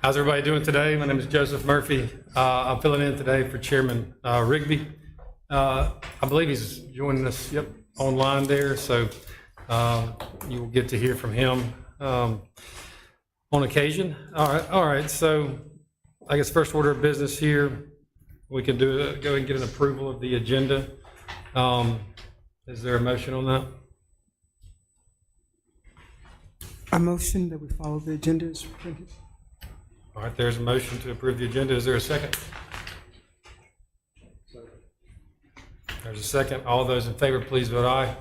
How's everybody doing today? My name is Joseph Murphy. I'm filling in today for Chairman Rigby. I believe he's joining us, online there, so you will get to hear from him on occasion. All right. So I guess first order of business here, we can go ahead and get an approval of the agenda. Is there a motion on that? I motion that we follow the agenda as printed. All right, there's a motion to approve the agenda. Is there a second? There's a second. All those in favor, please vote aye.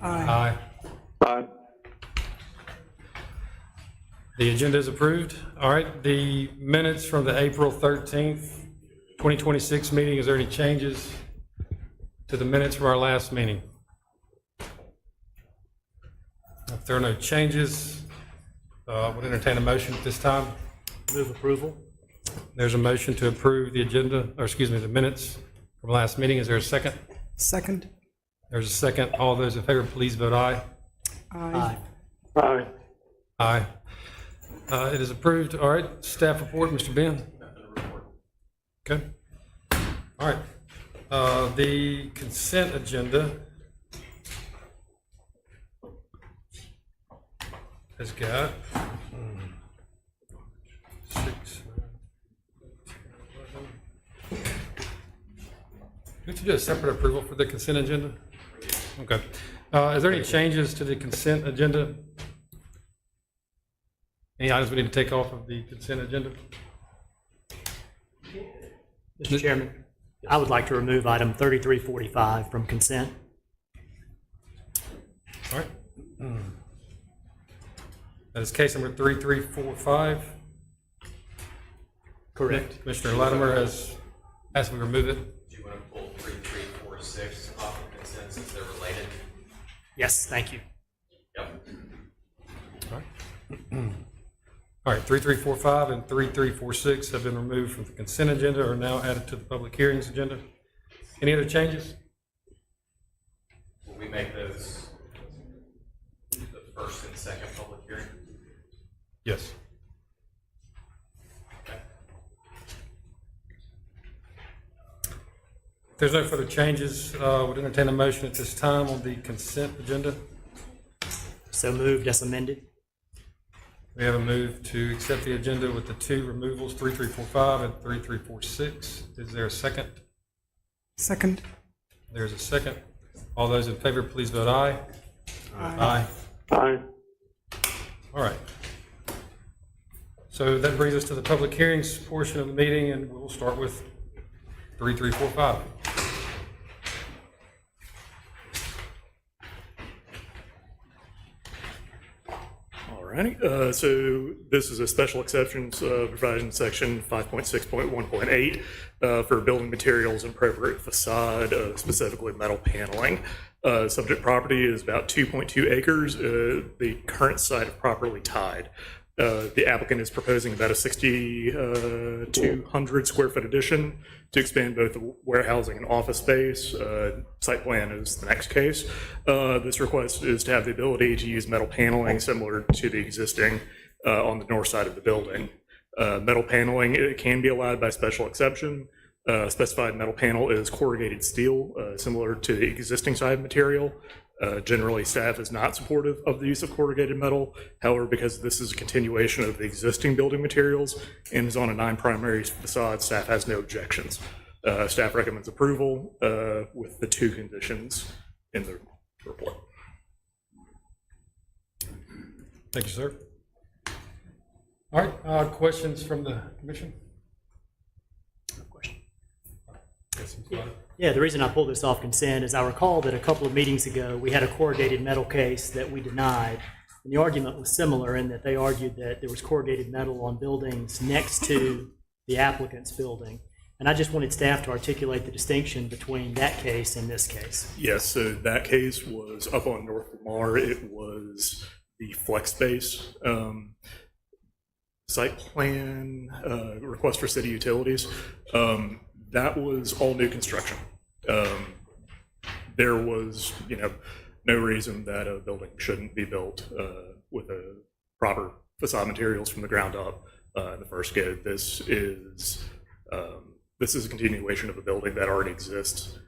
Aye. Aye. The agenda is approved. All right, the minutes from the April 13th, 2026 meeting, is there any changes to the minutes from our last meeting? If there are no changes, would entertain a motion at this time. Move approval. There's a motion to approve the agenda, or excuse me, the minutes from last meeting. Is there a second? Second. There's a second. All those in favor, please vote aye. Aye. Aye. Aye. It is approved. All right, staff report, Mr. Ben. Okay. All right. The consent agenda has got 6, 9, 10, 11. Did you do a separate approval for the consent agenda? Okay. Is there any changes to the consent agenda? Any items we need to take off of the consent agenda? Mr. Chairman, I would like to remove item 3345 from consent. All right. That is case number 3345. Correct. Commissioner Latimer has asked me to remove it. Do you want to pull 3346 off of consent since they're related? Yes, thank you. Yep. All right. All right, 3345 and 3346 have been removed from the consent agenda, are now added to the public hearings agenda. Any other changes? Will we make those the first and second public hearing? Yes. Okay. If there's no further changes, would entertain a motion at this time on the consent agenda. So moved as amended. We have a move to accept the agenda with the two removals, 3345 and 3346. Is there a second? Second. There's a second. All those in favor, please vote aye. Aye. Aye. All right. So that brings us to the public hearings portion of the meeting, and we'll start with 3345. Alrighty, so this is a special exceptions provided in section 5.6.1.8 for building materials and appropriate facade, specifically metal paneling. Subject property is about 2.2 acres. The current site is properly tied. The applicant is proposing about a 6,200 square foot addition to expand both the warehousing and office space. Site plan is the next case. This request is to have the ability to use metal paneling similar to the existing on the north side of the building. Metal paneling, it can be allowed by special exception. Specified metal panel is corrugated steel, similar to the existing side material. Generally, staff is not supportive of the use of corrugated metal. However, because this is a continuation of the existing building materials and is on a non-primary facade, staff has no objections. Staff recommends approval with the two conditions in the report. Thank you, sir. All right, questions from the commission? No question. Yes, Yeah, the reason I pulled this off consent is I recall that a couple of meetings ago, we had a corrugated metal case that we denied. And the argument was similar in that they argued that there was corrugated metal on buildings next to the applicant's building. And I just wanted staff to articulate the distinction between that case and this case. Yes, so that case was up on North Lamar. It was the flex space site plan request for city utilities. That was all new construction. There was, no reason that a building shouldn't be built with a proper facade materials from the ground up. the first go. This is a continuation of a building that already exists.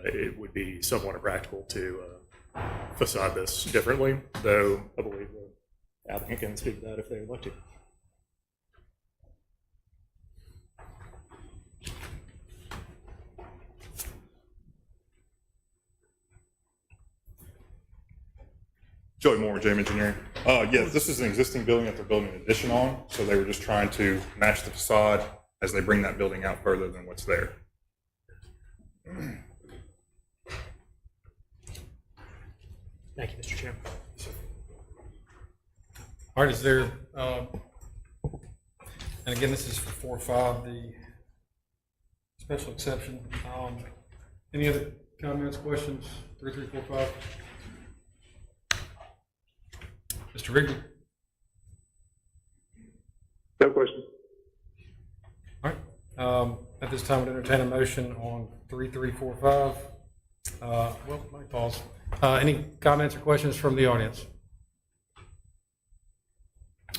It would be somewhat impractical to facade this differently, though I believe the applicant can speak to that if they would like to. Joey Moore, JM Engineering. Yes, this is an existing building that they're building an addition on, so they were just trying to match the facade as they bring that building out further than what's there. Thank you, Mr. Chairman. All right, is there, and again, this is for 4-5, the special exception. Any other comments, questions, 3, 3, 4, 5? Mr. Rigby? No question. All right, at this time, I would entertain a motion on 3, 3, 4, 5. Well, let me pause. Any comments or questions from the audience?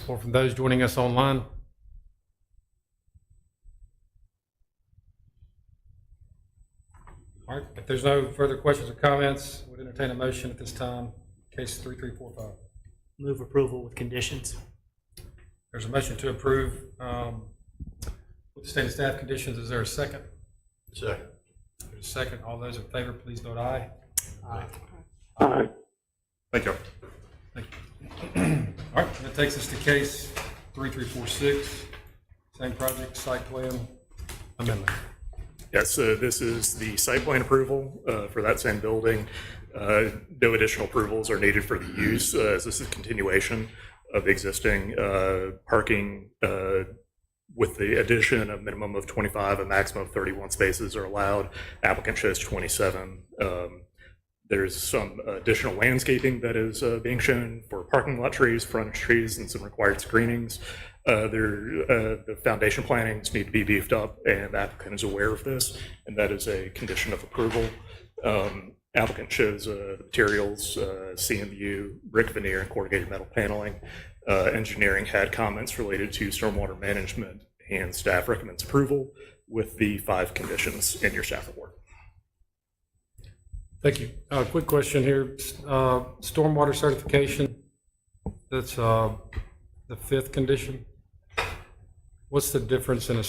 Or from those joining us online? All right, if there's no further questions or comments, I would entertain a motion at this time, case 3, 3, 4, 5. Move approval with conditions. There's a motion to approve with the stated staff conditions. Is there a second? Second. There's a second. All those in favor, please vote aye. Aye. Aye. Thank you. Thank you. All right, that takes us to case 3346, same project, site plan amendment. Yes, this is the site plan approval for that same building. No additional approvals are needed for the use, as this is a continuation of existing parking with the addition of minimum of 25 and maximum of 31 spaces are allowed. Applicant shows 27. There's some additional landscaping that is being shown for parking lot trees, frontage trees, and some required screenings. The foundation plantings need to be beefed up, and the applicant is aware of this, and that is a condition of approval. Applicant shows the materials, CMU, brick veneer, and corrugated metal paneling. Engineering had comments related to stormwater management, and staff recommends approval with the 5 conditions in your staff report. Thank you. Quick question here. Stormwater certification, that's the 5th condition. What's the difference in a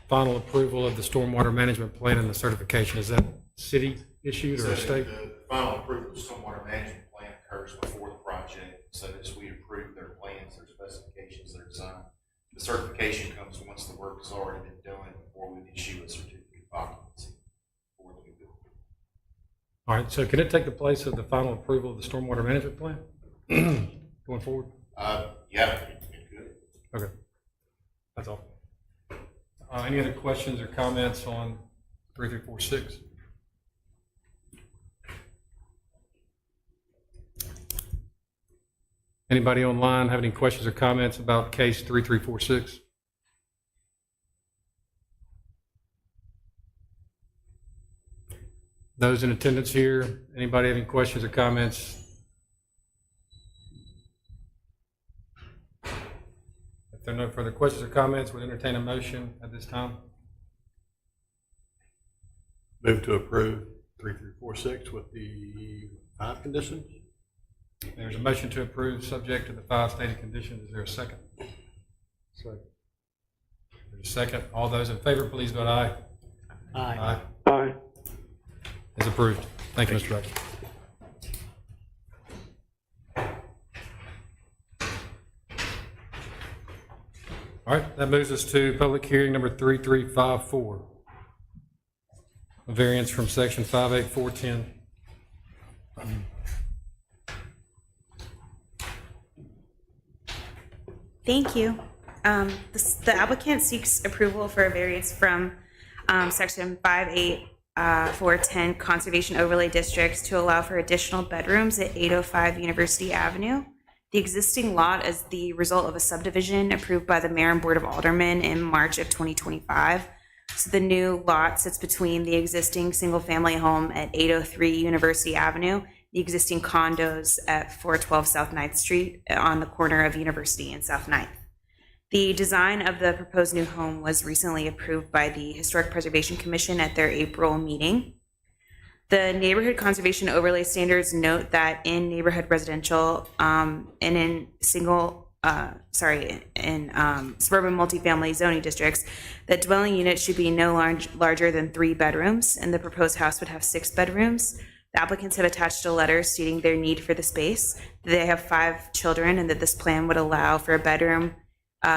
final approval of the stormwater management plan and the certification? Is that city issued or state? The final approval of the stormwater management plan occurs before the project, so as we approve their plans, their specifications, their design. The certification comes once the work has already been done, before we issue a certificate of occupancy for the new building. All right, so can it take the place of the final approval of the stormwater management plan going forward? Yeah, it could. Okay, that's all. Any other questions or comments on 3346? Anybody online have any questions or comments about case 3346? Those in attendance here, anybody have any questions or comments? If there are no further questions or comments, we'll entertain a motion at this time. Move to approve 3346 with the 5 conditions. There's a motion to approve, subject to the 5 stated conditions. Is there a second? Second. There's a second. All those in favor, please vote aye. Aye. Aye. Is approved. Thank you, Mr. Beck. All right, that moves us to public hearing number 3354. A variance from section 58410. Thank you. The applicant seeks approval for a variance from section 58410 Conservation Overlay Districts to allow for additional bedrooms at 805 University Avenue. The existing lot is the result of a subdivision approved by the Mayor and Board of Aldermen in March of 2025. So the new lot sits between the existing single-family home at 803 University Avenue, the existing condos at 412 South 9th Street on the corner of University and South 9th. The design of the proposed new home was recently approved by the Historic Preservation Commission at their April meeting. The neighborhood conservation overlay standards note that in neighborhood residential and in suburban multifamily zoning districts, that dwelling units should be no larger than 3 bedrooms, and the proposed house would have 6 bedrooms. The applicants have attached a letter stating their need for the space. They have 5 children, and that this plan would allow for a bedroom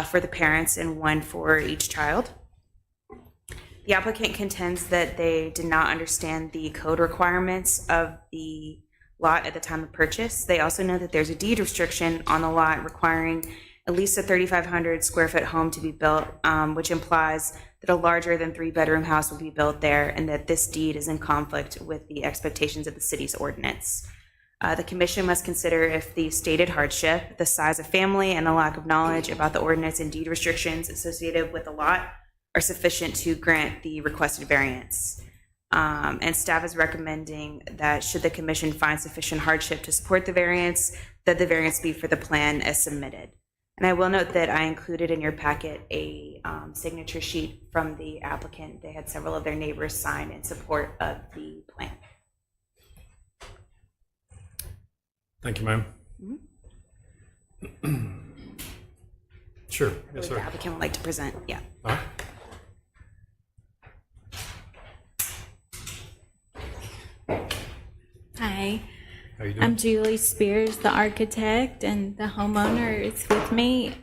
for the parents and 1 for each child. The applicant contends that they did not understand the code requirements of the lot at the time of purchase. They also know that there's a deed restriction on the lot requiring at least a 3,500 square foot home to be built, which implies that a larger than 3-bedroom house will be built there, and that this deed is in conflict with the expectations of the city's ordinance. The commission must consider if the stated hardship, the size of family, and a lack of knowledge about the ordinance and deed restrictions associated with the lot are sufficient to grant the requested variance. And staff is recommending that should the commission find sufficient hardship to support the variance, that the variance be for the plan as submitted. And I will note that I included in your packet a signature sheet from the applicant. They had several of their neighbors sign in support of the plan. Thank you, ma'am. Sure, yes, The sir. applicant would like to present, yeah. All right. Hi, How you doing? I'm Julie Spears, the architect, and the homeowner is with me.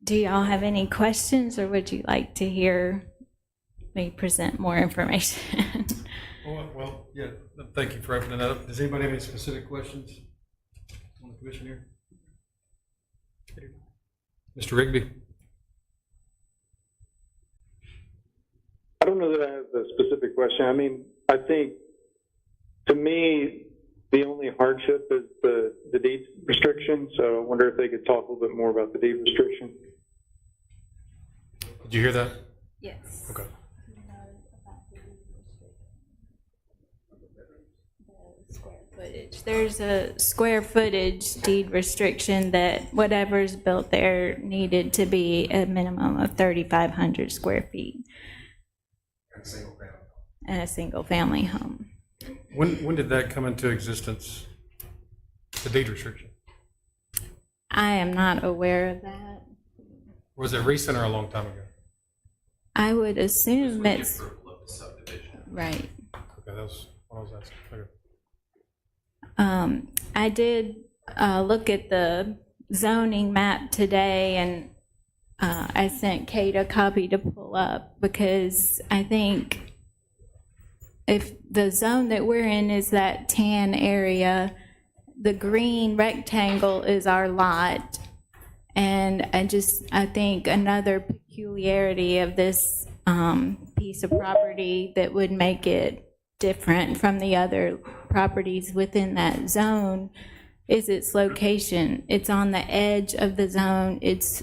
Do y'all have any questions, or would you like to hear me present more information? Well, yeah, thank you for opening that up. Does anybody have any specific questions on the commission here? Mr. Rigby? I don't know that I have a specific question. I mean, I think, to me, the only hardship is the deed restriction, so I wonder if they could talk a little bit more about the deed restriction. Did you hear that? Yes. Okay. There's a square footage deed restriction that whatever's built there needed to be a minimum of 3,500 square feet. And a single family home. When did that come into existence, the deed restriction? I am not aware of that. Was it recent or a long time ago? I would assume The it's, approval of the subdivision. right. Okay, that was what I was asking. Okay. I did look at the zoning map today, and I sent Kate a copy to pull up, because I think if the zone that we're in is that tan area, the green rectangle is our lot. And I think another peculiarity of this piece of property that would make it different from the other properties within that zone is its location. It's on the edge of the zone. It's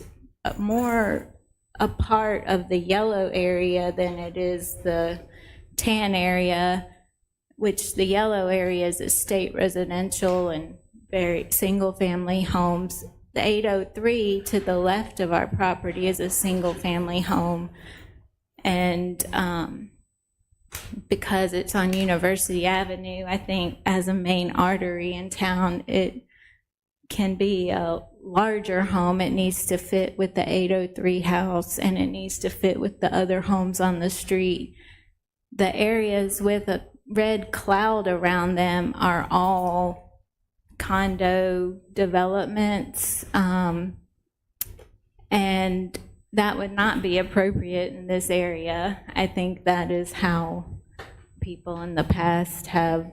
more a part of the yellow area than it is the tan area, which the yellow area is estate residential and very single-family homes. The 803 to the left of our property is a single-family home, and because it's on University Avenue, I think as a main artery in town, it can be a larger home. It needs to fit with the 803 house, and it needs to fit with the other homes on the street. The areas with a red cloud around them are all condo developments, and that would not be appropriate in this area. I think that is how people in the past have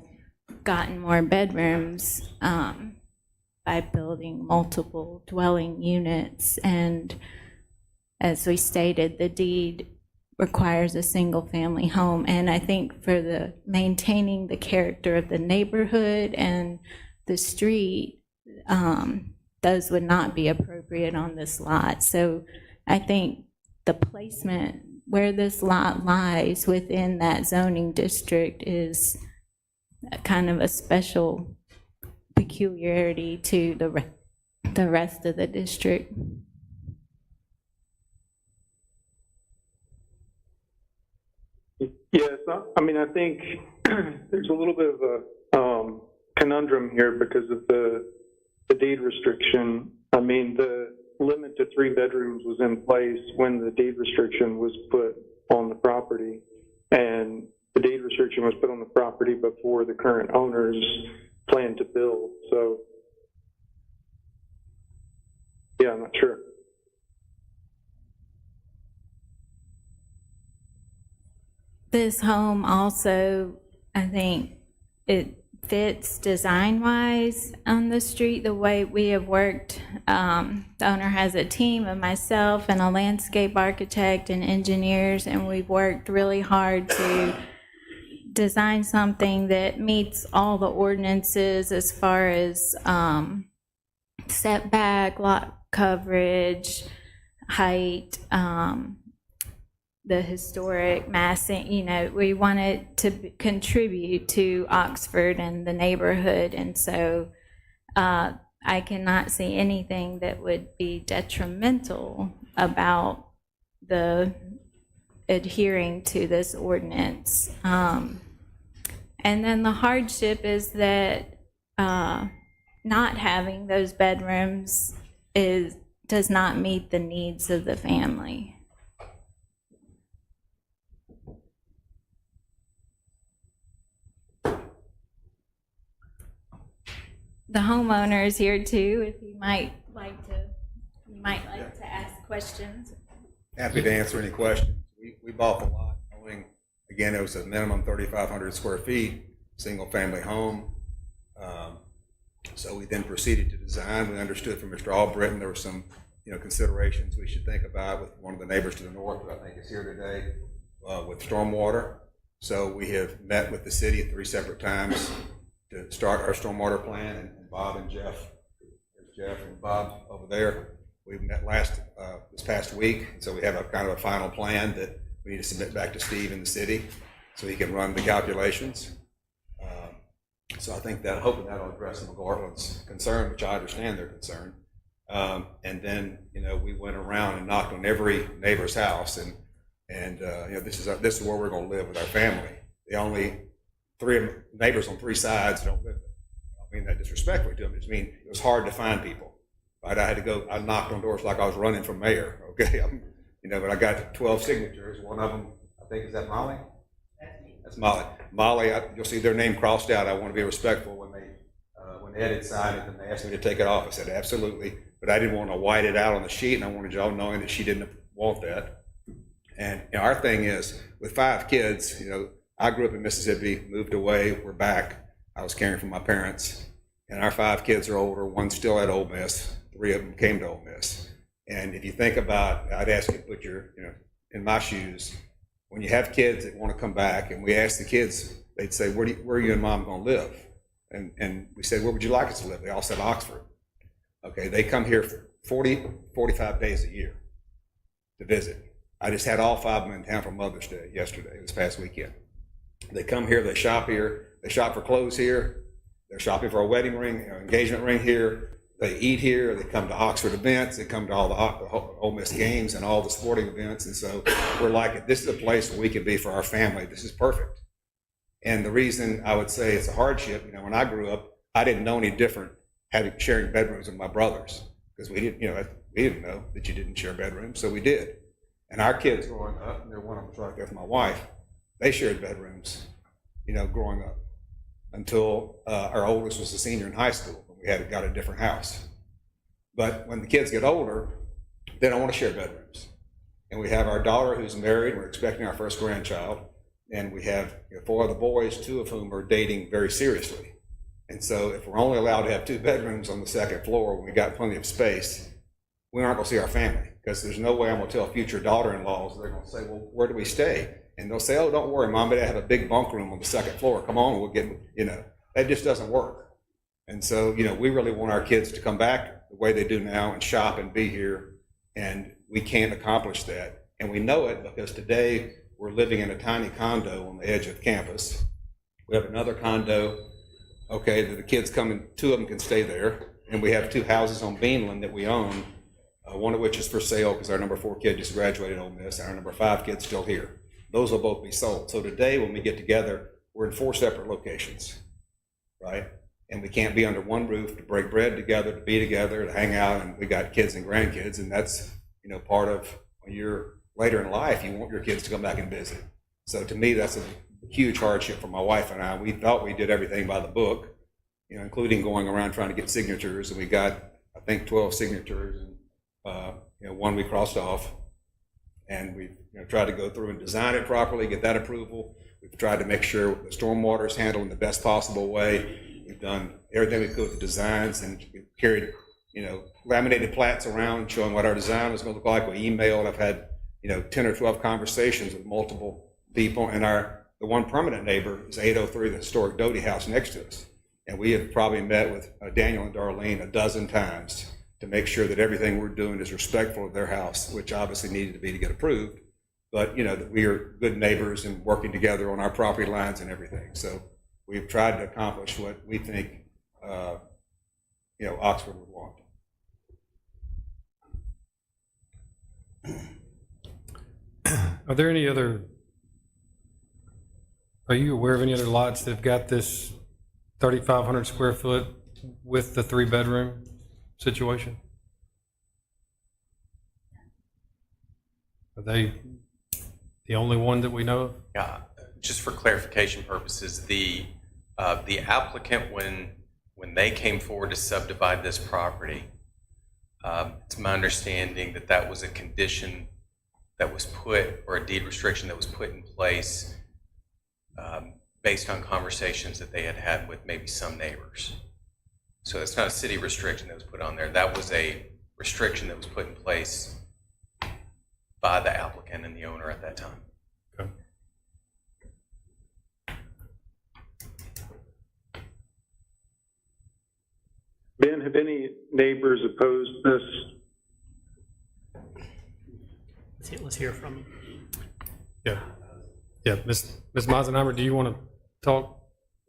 gotten more bedrooms, by building multiple dwelling units. And as we stated, the deed requires a single family home. And I think for the maintaining the character of the neighborhood and the street, those would not be appropriate on this lot. So I think the placement where this lot lies within that zoning district is kind of a special peculiarity to the rest of the district. Yes, I mean, I think there's a little bit of a conundrum here because of the deed restriction. I mean, the limit to 3 bedrooms was in place when the deed restriction was put on the property, and the deed restriction was put on the property before the current owners planned to build. So, yeah, I'm not sure. This home also, I think, it fits design-wise on the street, the way we have worked. The owner has a team of myself and a landscape architect and engineers, and we've worked really hard to design something that meets all the ordinances as far as setback, lot coverage, height, the historic massing. You know, we wanted to contribute to Oxford and the neighborhood, and so I cannot see anything that would be detrimental about the adhering to this ordinance. And then the hardship is that not having those bedrooms does not meet the needs of the family. The homeowner is here too, if you might like to ask questions. Happy to answer any questions. We bought the lot owning, again, it was a minimum 3,500 square feet, single-family home. So we then proceeded to design. We understood from Mr. Albritton there were some, considerations we should think about with one of the neighbors to the north that I think is here today with stormwater. So we have met with the city 3 separate times to start our stormwater plan, and Bob and Jeff, there's Jeff and Bob over there. We met this past week, so we have a kind of a final plan that we need to submit back to Steve in the city so he can run the calculations. So I think that, hoping that'll address McGarland's concern, which I understand their concern. And then, we went around and knocked on every neighbor's house, and this is where we're going to live with our family. The only 3 neighbors on 3 sides don't live there. I don't mean that disrespectfully to them. I just mean it was hard to find people. Right? I knocked on doors like I was running for mayor. Okay, but I got 12 signatures. One of them, I think, is that Molly? That's Molly. Molly, you'll see their name crossed out. I want to be respectful when Ed had signed it and they asked me to take it off. I said absolutely, but I didn't want to white it out on the sheet, and I wanted y'all knowing that she didn't want that. And our thing is with 5 kids. I grew up in Mississippi, moved away, we're back. I was caring for my parents, and our 5 kids are older. One's still at Ole Miss. 3 of them came to Ole Miss. And if you think about, I'd ask you to put your, in my shoes, when you have kids that want to come back, and we ask the kids, they'd say, where are you and mom going to live? And we said, where would you like us to live? They all said Oxford. Okay, they come here for 45 days a year to visit. I just had all 5 of them in town for Mother's Day yesterday, this past weekend. They come here, they shop here, they shop for clothes here, they're shopping for a wedding ring, engagement ring here, they eat here, they come to Oxford events, they come to all the Ole Miss games and all the sporting events, and so we're like, this is a place where we can be for our family. This is perfect. And the reason I would say it's a hardship, when I grew up, I didn't know any different sharing bedrooms with my brothers, because we didn't know that you didn't share bedrooms, so we did. And our kids growing up, and one of them's right there with my wife, they shared bedrooms, growing up, until our oldest was a senior in high school. We got a different house. But when the kids get older, they don't want to share bedrooms. And we have our daughter who's married. We're expecting our first grandchild. And we have 4 of the boys, 2 of whom are dating very seriously. And so if we're only allowed to have 2 bedrooms on the 2nd floor when we got plenty of space, we aren't going to see our family, because there's no way I'm going to tell future daughter-in-laws. They're going to say, well, where do we stay? And they'll say, oh, don't worry, Mom, but I have a big bunk room on the 2nd floor. Come on, we'll get, that just doesn't work. And so, we really want our kids to come back the way they do now and shop and be here. And we can't accomplish that. And we know it because today we're living in a tiny condo on the edge of campus. We have another condo, that the kids come and 2 of them can stay there. And we have 2 houses on Beanland that we own, one of which is for sale because our number 4 kid just graduated Ole Miss, and our number 5 kid's still here. Those will both be sold. So today, when we get together, we're in 4 separate locations, right? And we can't be under one roof to break bread together, to be together, to hang out, and we got kids and grandkids, and that's, you know, part of when you're later in life, you want your kids to come back and visit. So to me, that's a huge hardship for my wife and I. We thought we did everything by the book, you know, including going around trying to get signatures, and we got, I think, 12 signatures, and you know, 1 we crossed off, and we, you know, tried to go through and design it properly, get that approval. We've tried to make sure the stormwater is handled in the best possible way. We've done everything we could with the designs, and we've carried, you know, laminated plats around showing what our design was going to look like. We emailed. I've had, you know, 10 or 12 conversations with multiple people, and the one permanent neighbor is 803, the historic Doty house next to us. And we have probably met with Daniel and Darlene a dozen times to make sure that everything we're doing is respectful of their house, which obviously needed to be to get approved. But, you know, that we are good neighbors and working together on our property lines and everything. So we've tried to accomplish what we think, you know, Oxford would want. Are there any other, are you aware of any other lots that have got this 3,500 square foot with the 3-bedroom situation? Are they the only one that we know of? Yeah, just for clarification purposes, the applicant, when they came forward to subdivide this property, it's my understanding that that was a condition that was put, or a deed restriction that was put in place based on conversations that they had had with maybe some neighbors. So it's not a city restriction that was put on there. That was a restriction that was put in place by the applicant and the owner at that time. Okay. Ben, have any neighbors opposed this? Let's hear from him. Yeah. Yeah, Ms. Meisenheimer, do you want to talk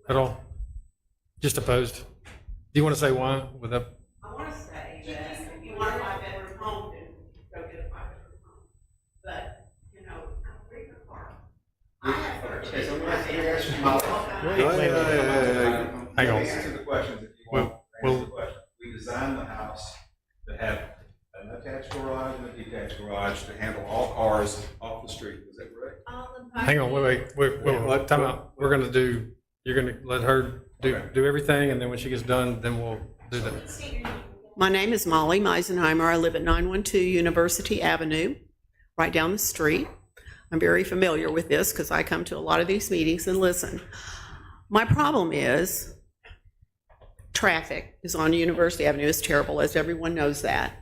at all? Just opposed? Do you want to say why with that? I want to say that if you want a 5-bedroom home, then go get a 5-bedroom home. But, you know, I'm reading a car. I have 13. Hang on. Answer the questions if you want. Answer the question. We designed the house to have an attached garage and a detached garage to handle all cars off the street. Is that correct? Hang on, wait, time out. We're going to do, you're going to let her do everything, and then when she gets done, then we'll do that. My name is Molly Meisenheimer. I live at 912 University Avenue, right down the street. I'm very familiar with this because I come to a lot of these meetings and listen. My problem is traffic is on University Avenue is terrible, as everyone knows that.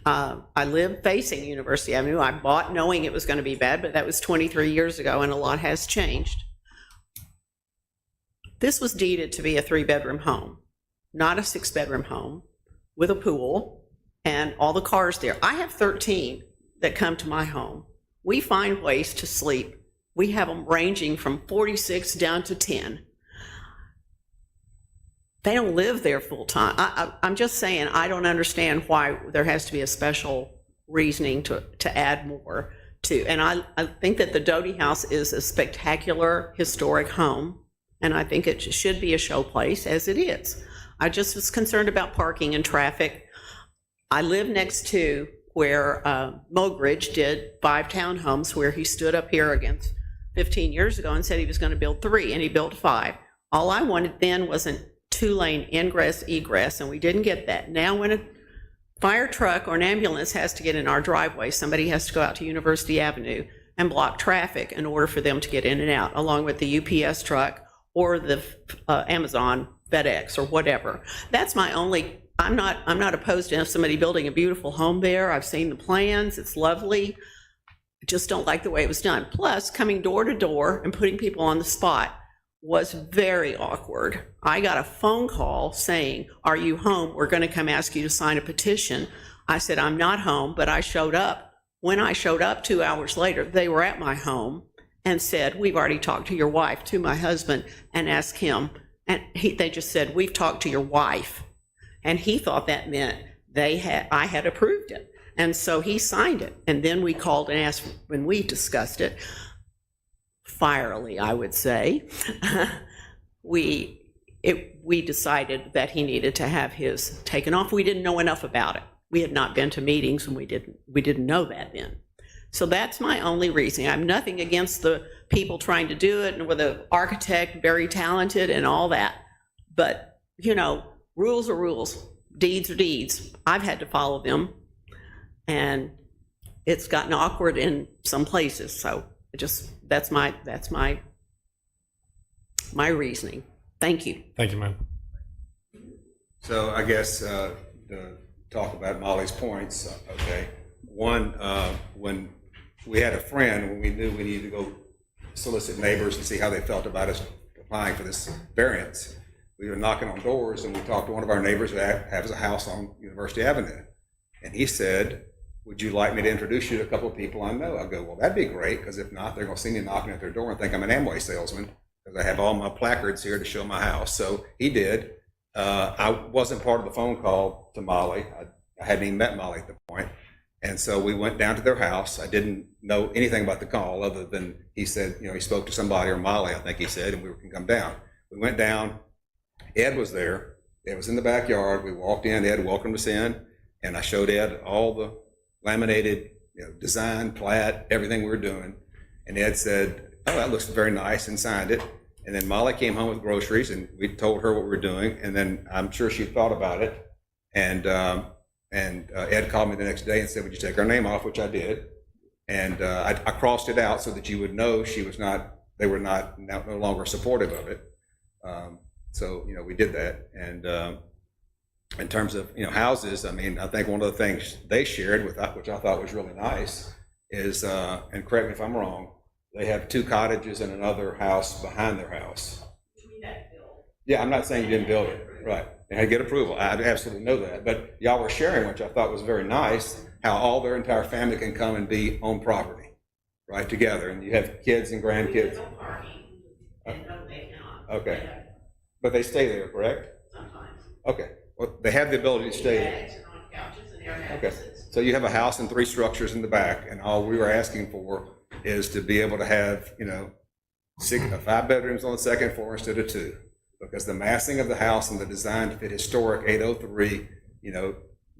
I live facing University Avenue. I bought knowing it was going to be bad, but that was 23 years ago, and a lot has changed. This was deeded to be a 3-bedroom home, not a 6-bedroom home with a pool and all the cars there. I have 13 that come to my home. We find ways to sleep. We have them ranging from 46 down to 10. They don't live there full time. I'm just saying, I don't understand why there has to be a special reasoning to add more to. And I think that the Doty house is a spectacular historic home, and I think it should be a showplace, as it is. I just was concerned about parking and traffic. I live next to where Mogridge did 5 townhomes, where he stood up here against 15 years ago and said he was going to build 3, and he built 5. All I wanted then was an 2-lane ingress egress, and we didn't get that. Now when a fire truck or an ambulance has to get in our driveway, somebody has to go out to University Avenue and block traffic in order for them to get in and out, along with the UPS truck or the Amazon, FedEx, or whatever. That's my only, I'm not opposed to somebody building a beautiful home there. I've seen the plans, it's lovely. I just don't like the way it was done. Plus, coming door to door and putting people on the spot was very awkward. I got a phone call saying, "Are you home? We're going to come ask you to sign a petition." I said, "I'm not home," but I showed up. When I showed up 2 hours later, they were at my home and said, "We've already talked to your wife," to my husband, and asked him. And they just said, "We've talked to your wife." And he thought that meant I had approved it. And so he signed it. And then we called and asked, when we discussed it, fierily, I would say, we decided that he needed to have his taken off. We didn't know enough about it. We had not been to meetings, and we didn't know that then. So that's my only reason. I'm nothing against the people trying to do it, and with an architect, very talented and all that. But, rules are rules. Deeds are deeds. I've had to follow them, and it's gotten awkward in some places. So that's my reasoning. Thank you. Thank you, ma'am. So I guess to talk about Molly's points, okay. One, when we had a friend, when we knew we needed to go solicit neighbors and see how they felt about us applying for this variance, we were knocking on doors and we talked to one of our neighbors who has a house on University Avenue. And he said, would you like me to introduce you to a couple of people I know? I go, well, that'd be great, because if not, they're going to see me knocking at their door and think I'm an Amway salesman, because I have all my placards here to show my house. So he did. I wasn't part of the phone call to Molly. I hadn't even met Molly at the point. And so we went down to their house. I didn't know anything about the call other than he said, he spoke to somebody, or Molly, I think he said, and we can come down. We went down. Ed was there. Ed was in the backyard. We walked in. Ed welcomed us in, and I showed Ed all the laminated, design, plat, everything we were doing. And Ed said, oh, that looks very nice, and signed it. And then Molly came home with groceries, and we told her what we were doing. And then I'm sure she thought about it. And Ed called me the next day and said, would you take our name off, which I did. And I crossed it out so that you would know they were no longer supportive of it. So we did that. And in terms of, houses, I think one of the things they shared, which I thought was really nice, is, and correct me if I'm wrong, they have 2 cottages and another house behind their house. Yeah, I'm not saying you didn't build it, right. They had to get approval. I absolutely know that. But y'all were sharing, which I thought was very nice, how all their entire family can come and be on property, right, together. And you have kids and grandkids. Okay. But they stay there, correct? Sometimes. Okay. Well, they have the ability to stay there. Okay. So you have a house and 3 structures in the back, and all we were asking for is to be able to have, 5 bedrooms on the second floor instead of 2. Because the massing of the house and the design to fit historic 803,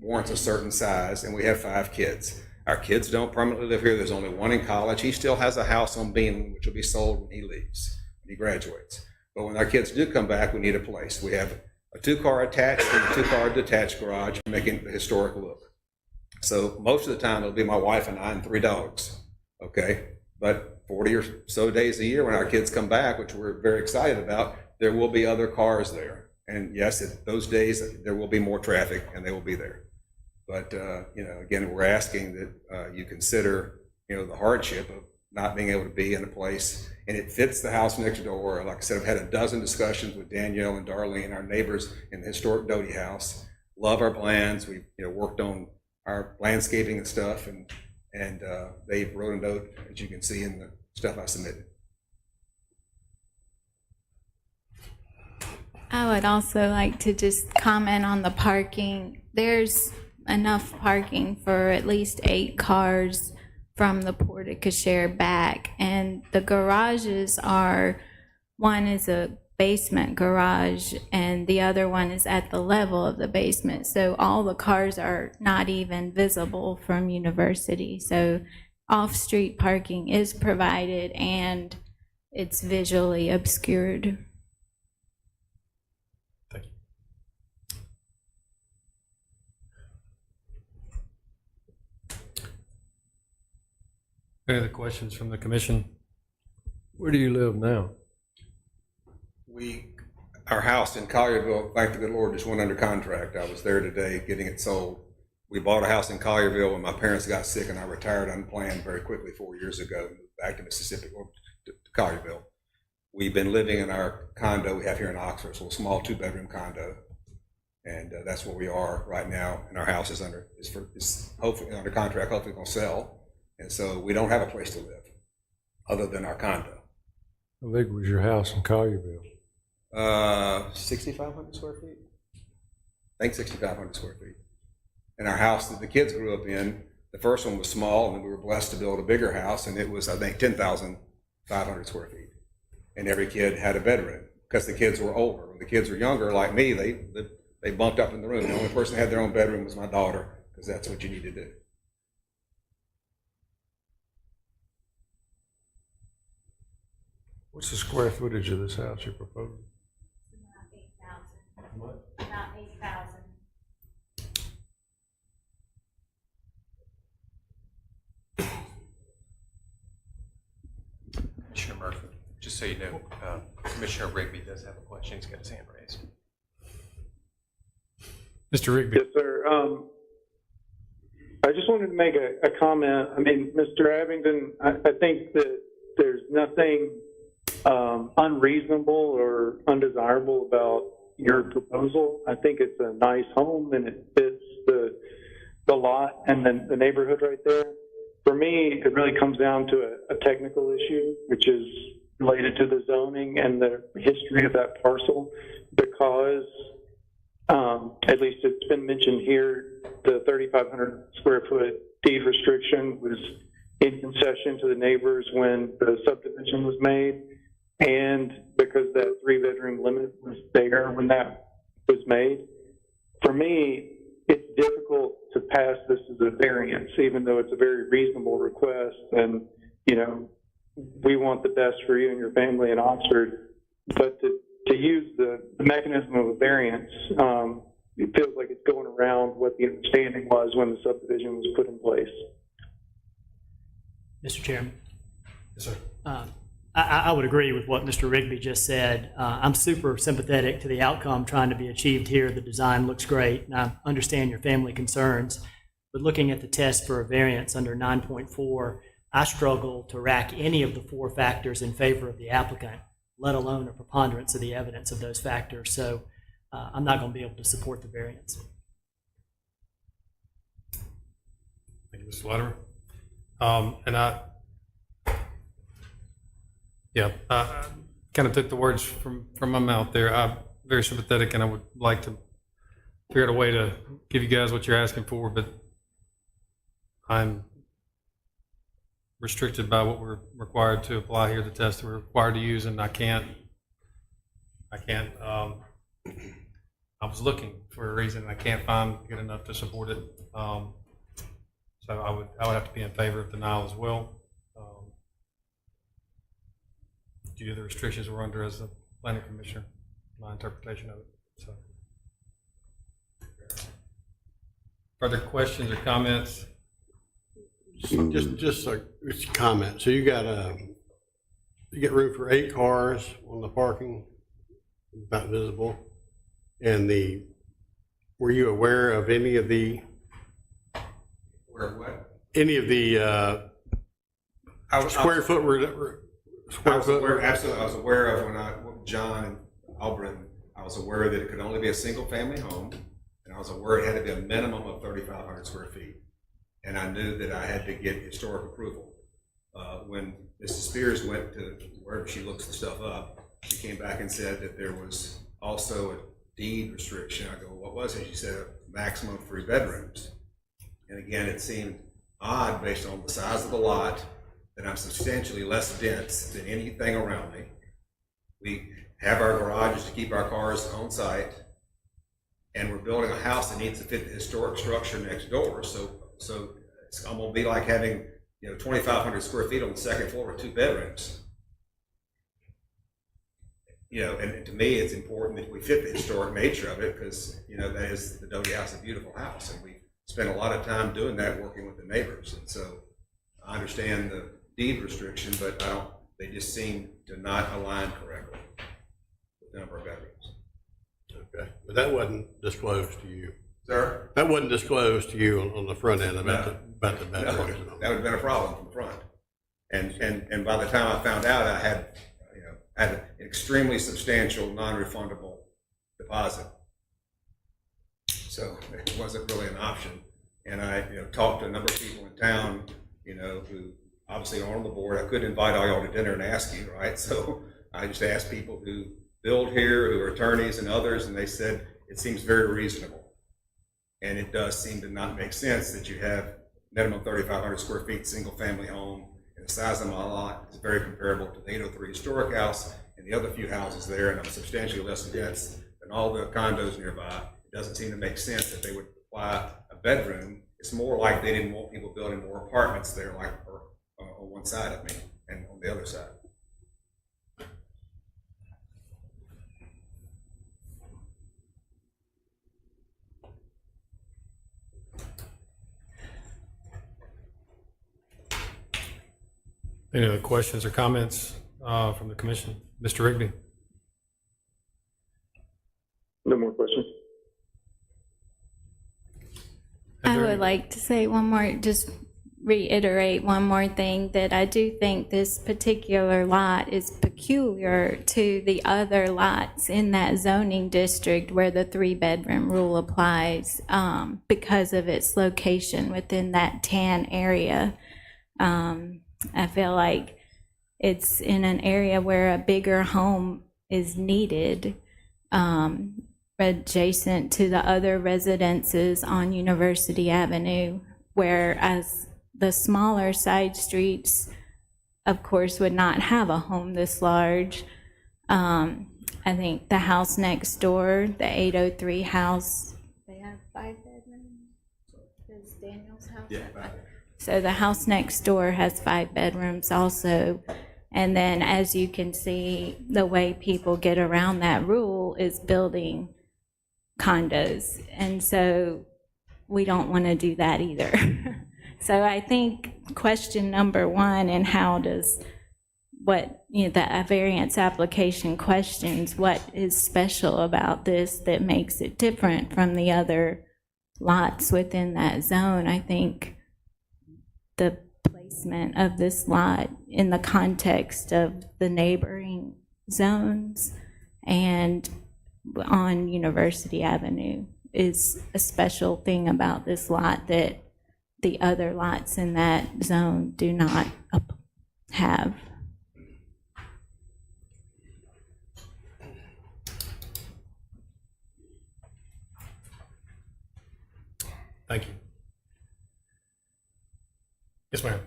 warrants a certain size, and we have 5 kids. Our kids don't permanently live here. There's only one in college. He still has a house on Beanland, which will be sold when he leaves, when he graduates. But when our kids do come back, we need a place. We have a 2-car attached and a 2-car detached garage, making the historic look. So most of the time, it'll be my wife and I and 3 dogs, okay? But 40 or so days a year when our kids come back, which we're very excited about, there will be other cars there. And yes, those days, there will be more traffic, and they will be there. But, again, we're asking that you consider, the hardship of not being able to be in a place, and it fits the house next door. Like I said, I've had a dozen discussions with Danielle and Darlene, our neighbors in the historic Doty house. Love our plans. We've, worked on our landscaping and stuff, and they wrote a note, as you can see in the stuff I submitted. I would also like to just comment on the parking. There's enough parking for at least 8 cars from the porte-cochere back, and the garages one is a basement garage and the other one is at the level of the basement, so all the cars are not even visible from University. So off-street parking is provided and it's visually obscured. Any other questions from the commission? Where do you live now? Our house in Collierville, thank the good Lord, just went under contract. I was there today getting it sold. We bought a house in Collierville when my parents got sick, and I retired unplanned very quickly 4 years ago, moved back to Mississippi, or to Collierville. We've been living in our condo we have here in Oxford, so a small 2-bedroom condo. And that's where we are right now. And our house is hopefully under contract, hopefully going to sell. And so we don't have a place to live other than our condo. How big was your house in Collierville? 6,500 square feet. think 6,500 square feet. And our house that the kids grew up in, the first one was small, and then we were blessed to build a bigger house, and it was, I think, 10,500 square feet. And every kid had a bedroom, because the kids were older. When the kids were younger, like me, they bunked up in the room. The only person that had their own bedroom was my daughter, because that's what you need to do. What's the square footage of this house you're proposing? About 8,000. Commissioner Murphy, just so you know, Commissioner Rigby does have a question. He's got his hand raised. Mr. Rigby. Yes, sir. I just wanted to make a comment. I mean, Mr. Abingdon, I think that there's nothing unreasonable or undesirable about your proposal. I think it's a nice home and it fits the lot and the neighborhood right there. For me, it really comes down to a technical issue, which is related to the zoning and the history of that parcel, because at least it's been mentioned here, the 3,500 square foot deed restriction was in concession to the neighbors when the subdivision was made, and because that 3-bedroom limit was there when that was made. For me, it's difficult to pass this as a variance, even though it's a very reasonable request, and, you know, we want the best for you and your family in Oxford, but to use the mechanism of a variance, it feels like it's going around what the understanding was when the subdivision was put in place. Mr. Chairman. Yes, sir. I would agree with what Mr. Rigby just said. I'm super sympathetic to the outcome trying to be achieved here. The design looks great, and I understand your family concerns. But looking at the test for a variance under 9.4, I struggle to rack any of the 4 factors in favor of the applicant, let alone a preponderance of the evidence of those factors. So I'm not going to be able to support the variance. Thank you, Mr. Latimer. I kind of took the words from my mouth there. I'm very sympathetic, and I would like to figure out a way to give you guys what you're asking for, but I'm restricted by what we're required to apply here, the test that we're required to use, and I can't, I was looking for a reason, and I can't find good enough to support it. So I would have to be in favor of denial as well. Due to the restrictions we're under as a planning commissioner, my interpretation of it. So, further questions or comments? Just a comment. So you get room for 8 cars on the parking, about visible. And were you aware of any of the? Where what? Any of the square foot? Absolutely. I was aware of when John and Albritton, I was aware that it could only be a single family home, and I was aware it had to be a minimum of 3,500 square feet. And I knew that I had to get historic approval. When Mrs. Spears went to wherever she looks the stuff up, she came back and said that there was also a deed restriction. I go, what was it? She said a maximum of 3 bedrooms. And again, it seemed odd based on the size of the lot, that I'm substantially less dense than anything around me. We have our garages to keep our cars on site, and we're building a house that needs to fit the historic structure next door. So it's gonna be like having 2,500 square feet on the second floor with 2 bedrooms. And to me, it's important that we fit the historic nature of it, because that is the Doty House, a beautiful house, and we spend a lot of time doing that, working with the neighbors. And so I understand the deed restriction, but they just seem to not align correctly with the number of bedrooms. Okay, but that wasn't disclosed to you. Sir? That wasn't disclosed to you on the front end about the bedrooms. No, that would have been a problem from the front. And by the time I found out, I had an extremely substantial non-refundable deposit. So it wasn't really an option. And I talked to a number of people in town, who obviously are on the board. I couldn't invite all y'all to dinner and ask you, right? So I just asked people who build here, who are attorneys and others, and they said it seems very reasonable. And it does seem to not make sense that you have minimum 3,500 square feet, single-family home, and the size of my lot is very comparable to the 803 historic house and the other few houses there, and I'm substantially less dense than all the condos nearby. It doesn't seem to make sense that they would require a bedroom. It's more like they didn't want people building more apartments there, like on one side of me and on the other side. Any other questions or comments from the commission? Mr. Rigby? No more questions. I would like to say one more, just reiterate one more thing, that I do think this particular lot is peculiar to the other lots in that zoning district where the 3-bedroom rule applies, because of its location within that tan area. I feel like it's in an area where a bigger home is needed, adjacent to the other residences on University Avenue, whereas the smaller side streets, of course, would not have a home this large. I think the house next door, the 803 house, they have 5 bedrooms? Is Daniel's house? Yeah. So the house next door has 5 bedrooms also. And then, as you can see, the way people get around that rule is building condos. And so we don't want to do that either. So I think question number 1, and how does what, the variance application questions, what is special about this that makes it different from the other lots within that zone? I think the placement of this lot in the context of the neighboring zones and on University Avenue is a special thing about this lot that the other lots in that zone do not have. Thank you. Yes, ma'am.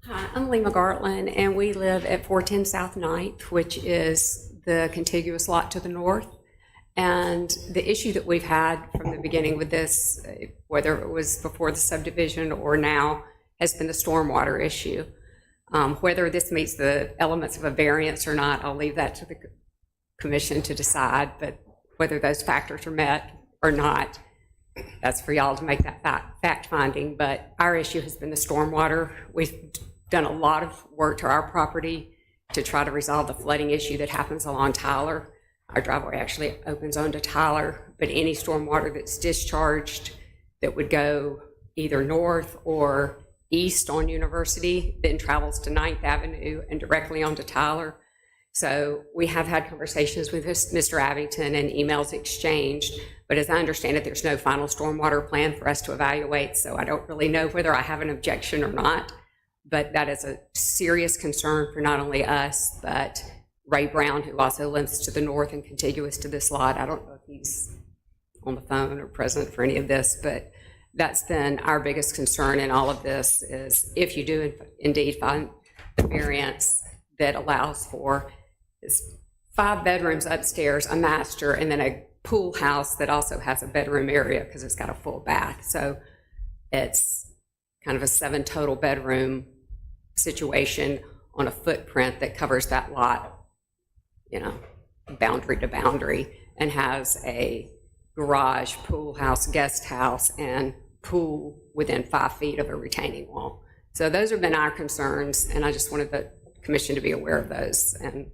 Hi, I'm Lima Gartland, and we live at 410 South 9th, which is the contiguous lot to the north. And the issue that we've had from the beginning with this, whether it was before the subdivision or now, has been the stormwater issue. Whether this meets the elements of a variance or not, I'll leave that to the commission to decide, but whether those factors are met or not, that's for y'all to make that fact finding. But our issue has been the stormwater. We've done a lot of work to our property to try to resolve the flooding issue that happens along Tyler. Our driveway actually opens onto Tyler, but any stormwater that's discharged that would go either north or east on University then travels to 9th Avenue and directly onto Tyler. So we have had conversations with Mr. Abington and emails exchanged, but as I understand it, there's no final stormwater plan for us to evaluate, so I don't really know whether I have an objection or not. But that is a serious concern for not only us, but Ray Brown, who also lives to the north and contiguous to this lot. I don't know if he's on the phone or present for any of this, but that's been our biggest concern in all of this, is if you do indeed find the variance that allows for this 5 bedrooms upstairs, a master, and then a pool house that also has a bedroom area because it's got a full bath. So it's kind of a 7 total bedroom situation on a footprint that covers that lot, boundary to boundary, and has a garage, pool house, guest house, and pool within 5 feet of a retaining wall. So those have been our concerns, and I just wanted the commission to be aware of those. And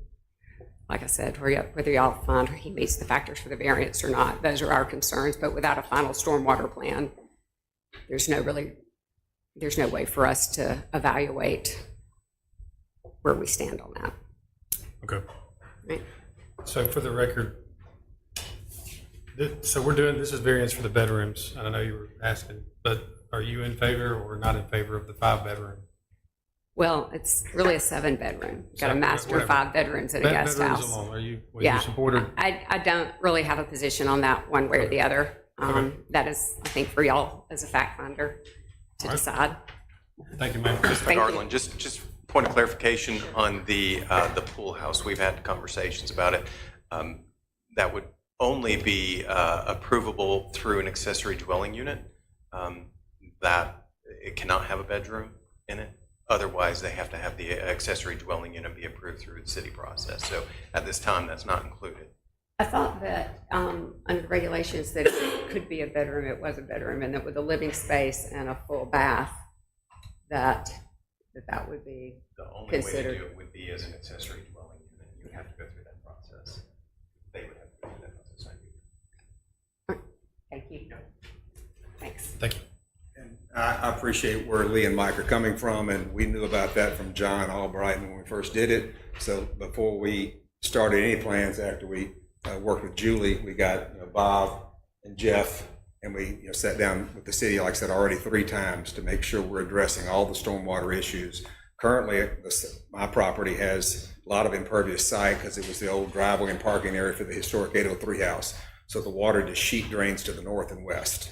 like I said, whether y'all find he meets the factors for the variance or not, those are our concerns. But without a final stormwater plan, there's no way for us to evaluate where we stand on that. Okay. Right. So for the record, so we're doing, this is variance for the bedrooms. I don't know you were asking, but are you in favor or not in favor of the 5 bedroom? Well, it's really a 7-bedroom. Got a master, Whatever. 5 bedrooms and a guest Bedrooms house. alone, are you Yeah. supporter? I don't really have a position on that one way or the other. That is, I think, for y'all as a fact finder to decide. Thank you, ma'am. Mr. Thank you. McGarland, just point of clarification on the pool house. We've had conversations about it. That would only be approvable through an accessory dwelling unit, that it cannot have a bedroom in it. Otherwise, they have to have the accessory dwelling unit be approved through the city process. So at this time, that's not included. I thought that under the regulations that it could be a bedroom, it was a bedroom, and that with a living space and a full bath, that would be The only way to considered. do it would be as an accessory dwelling unit. You would have to go through that process. They would have to go through that process. Thank you. Thanks. Thank you. And I appreciate where Lee and Mike are coming from, and we knew about that from John Albright when we first did it. So before we started any plans, after we worked with Julie, we got Bob and Jeff, and we sat down with the city, like I said, already 3 times to make sure we're addressing all the stormwater issues. Currently, my property has a lot of impervious site because it was the old driveway and parking area for the historic 803 house. So the water just sheet drains to the north and west.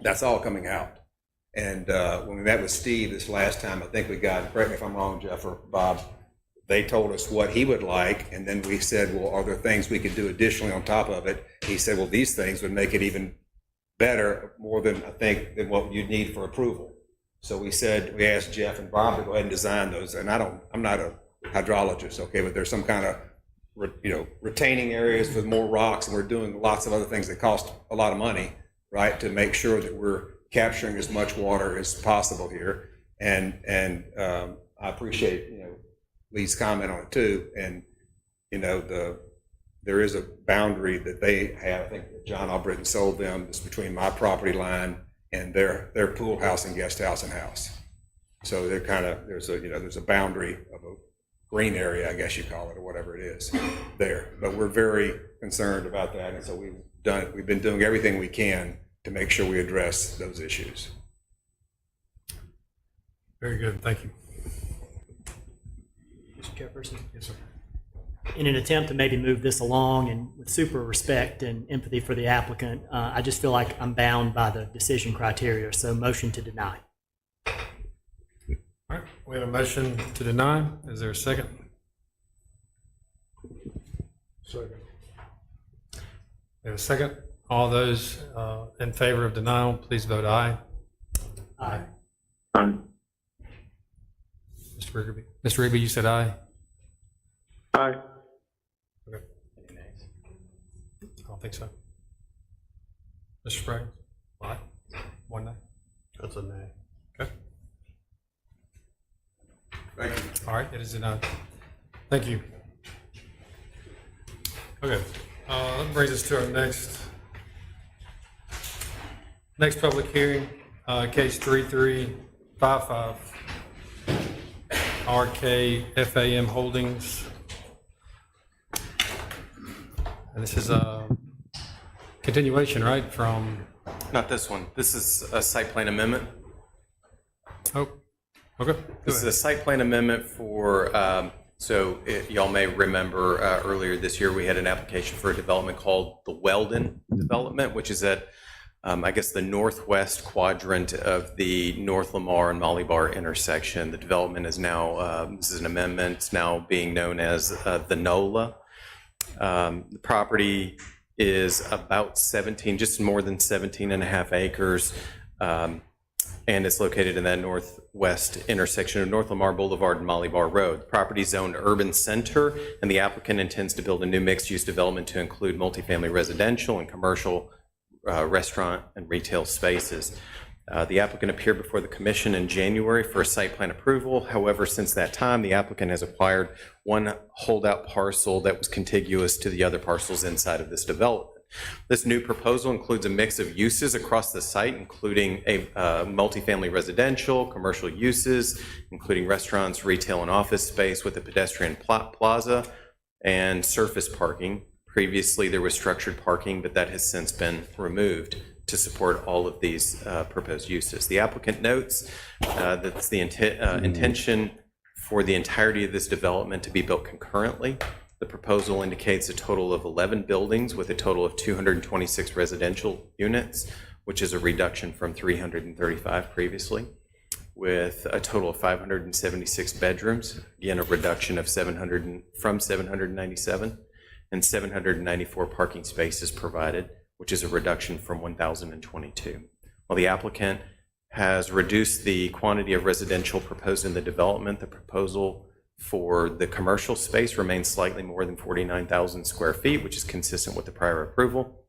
That's all coming out. And when we met with Steve this last time, I think we got, correct me if I'm wrong, Jeff or Bob, they told us what he would like, and then we said, well, are there things we could do additionally on top of it? He said, well, these things would make it even better, more than, I think, than what you'd need for approval. So we asked Jeff and Bob to go ahead and design those, and I'm not a hydrologist, okay, but there's some kind of, retaining areas with more rocks, and we're doing lots of other things that cost a lot of money, right, to make sure that we're capturing as much water as possible here. And I appreciate, Lee's comment on it too. And, there is a boundary that they have. I think John Albritton sold them. It's between my property line and their pool house and guest house and house. So they're there's a boundary of a green area, I guess you call it, or whatever it is there. But we're very concerned about that. And so we've been doing everything we can to make sure we address those issues. Very good, thank you. Mr. Chairperson? Yes, sir. In an attempt to maybe move this along and with super respect and empathy for the applicant, I just feel like I'm bound by the decision criteria, so motion to deny. All right, we have a motion to deny. Is there a second? Second. We have a second. All those in favor of denial, please vote aye. Aye. Aye. Mr. Rigby. Mr. Rigby, you said aye? Aye. Okay. I don't think so. Mr. Sprague? Aye. 1 nay. That's a nay. Okay. Thank you. All right, it is denied. Thank you. Okay, that brings us to our next public hearing, case 3355, RK FAM Holdings. And this is a continuation, right, from, Not this one. This is a site plan amendment. oh, okay. This is a site plan amendment for, y'all may remember earlier this year, we had an application for a development called the Weldon Development, which is at, I guess, the northwest quadrant of the North Lamar and Molly Bar intersection. The development is now, this is an amendment, it's now being known as the NOLA. The property is about just more than 17 and a half acres. And it's located in that northwest intersection of North Lamar Boulevard and Molly Bar Road. The property is zoned urban center, and the applicant intends to build a new mixed-use development to include multifamily residential and commercial restaurant and retail spaces. The applicant appeared before the commission in January for a site plan approval. However, since that time, the applicant has acquired one holdout parcel that was contiguous to the other parcels inside of this development. This new proposal includes a mix of uses across the site, including a multifamily residential, commercial uses, including restaurants, retail, and office space with a pedestrian plaza and surface parking. Previously, there was structured parking, but that has since been removed to support all of these proposed uses. The applicant notes that it's the intention for the entirety of this development to be built concurrently. The proposal indicates a total of 11 buildings with a total of 226 residential units, which is a reduction from 335 previously, with a total of 576 bedrooms, again, a reduction of from 797, and 794 parking spaces provided, which is a reduction from 1,022. While the applicant has reduced the quantity of residential proposed in the development, the proposal for the commercial space remains slightly more than 49,000 square feet, which is consistent with the prior approval.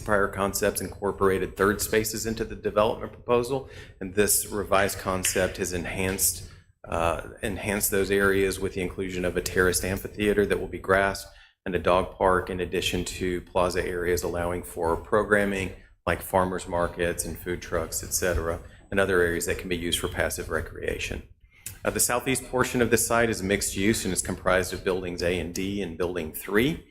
Prior concepts incorporated third spaces into the development proposal, and this revised concept has enhanced those areas with the inclusion of a terraced amphitheater that will be grassed and a dog park, in addition to plaza areas allowing for programming like farmers markets and food trucks, etc., and other areas that can be used for passive recreation. The southeast portion of the site is mixed use and is comprised of buildings A and D and building 3,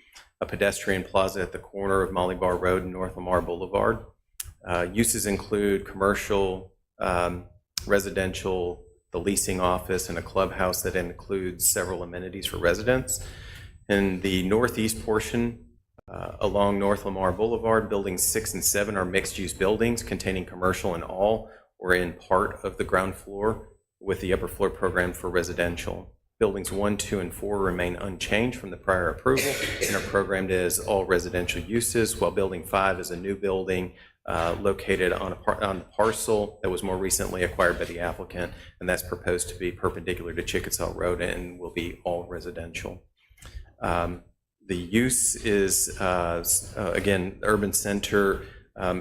a pedestrian plaza at the corner of Molly Bar Road and North Lamar Boulevard. Uses include commercial, residential, the leasing office, and a clubhouse that includes several amenities for residents. In the northeast portion, along North Lamar Boulevard, buildings 6 and 7 are mixed-use buildings containing commercial in all or in part of the ground floor, with the upper floor programmed for residential. Buildings 1, 2, and 4 remain unchanged from the prior approval and are programmed as all residential uses, while Building 5 is a new building located on the parcel that was more recently acquired by the applicant, and that's proposed to be perpendicular to Chickasaw Road and will be all residential. The use is, again, urban center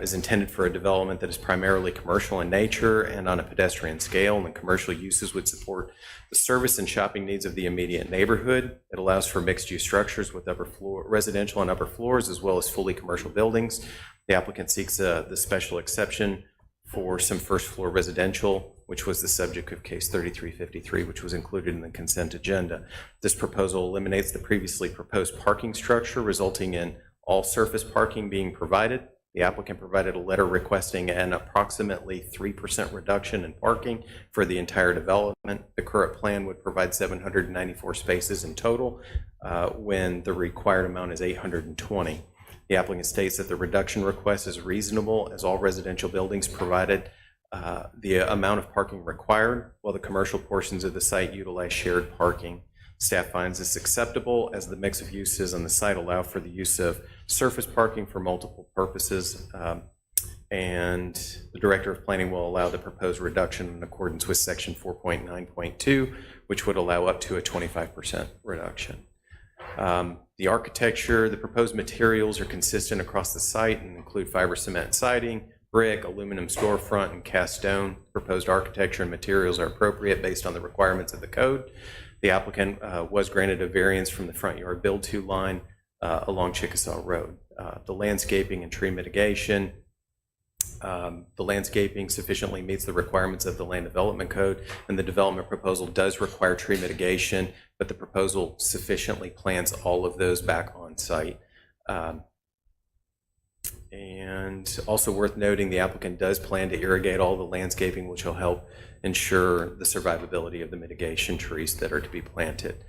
is intended for a development that is primarily commercial in nature and on a pedestrian scale, and the commercial uses would support the service and shopping needs of the immediate neighborhood. It allows for mixed-use structures with residential and upper floors, as well as fully commercial buildings. The applicant seeks the special exception for some first-floor residential, which was the subject of case 3353, which was included in the consent agenda. This proposal eliminates the previously proposed parking structure, resulting in all surface parking being provided. The applicant provided a letter requesting an approximately 3% reduction in parking for the entire development. The current plan would provide 794 spaces in total, when the required amount is 820. The applicant states that the reduction request is reasonable, as all residential buildings provided the amount of parking required, while the commercial portions of the site utilize shared parking. Staff finds this acceptable, as the mix of uses on the site allow for the use of surface parking for multiple purposes, and the Director of Planning will allow the proposed reduction in accordance with Section 4.9.2, which would allow up to a 25% reduction. The architecture, the proposed materials are consistent across the site and include fiber cement siding, brick, aluminum storefront, and cast stone. Proposed architecture and materials are appropriate based on the requirements of the code. The applicant was granted a variance from the front yard build-to line along Chickasaw Road. The landscaping and tree mitigation, the landscaping sufficiently meets the requirements of the Land Development Code, and the development proposal does require tree mitigation, but the proposal sufficiently plants all of those back on site. And also worth noting, the applicant does plan to irrigate all the landscaping, which will help ensure the survivability of the mitigation trees that are to be planted.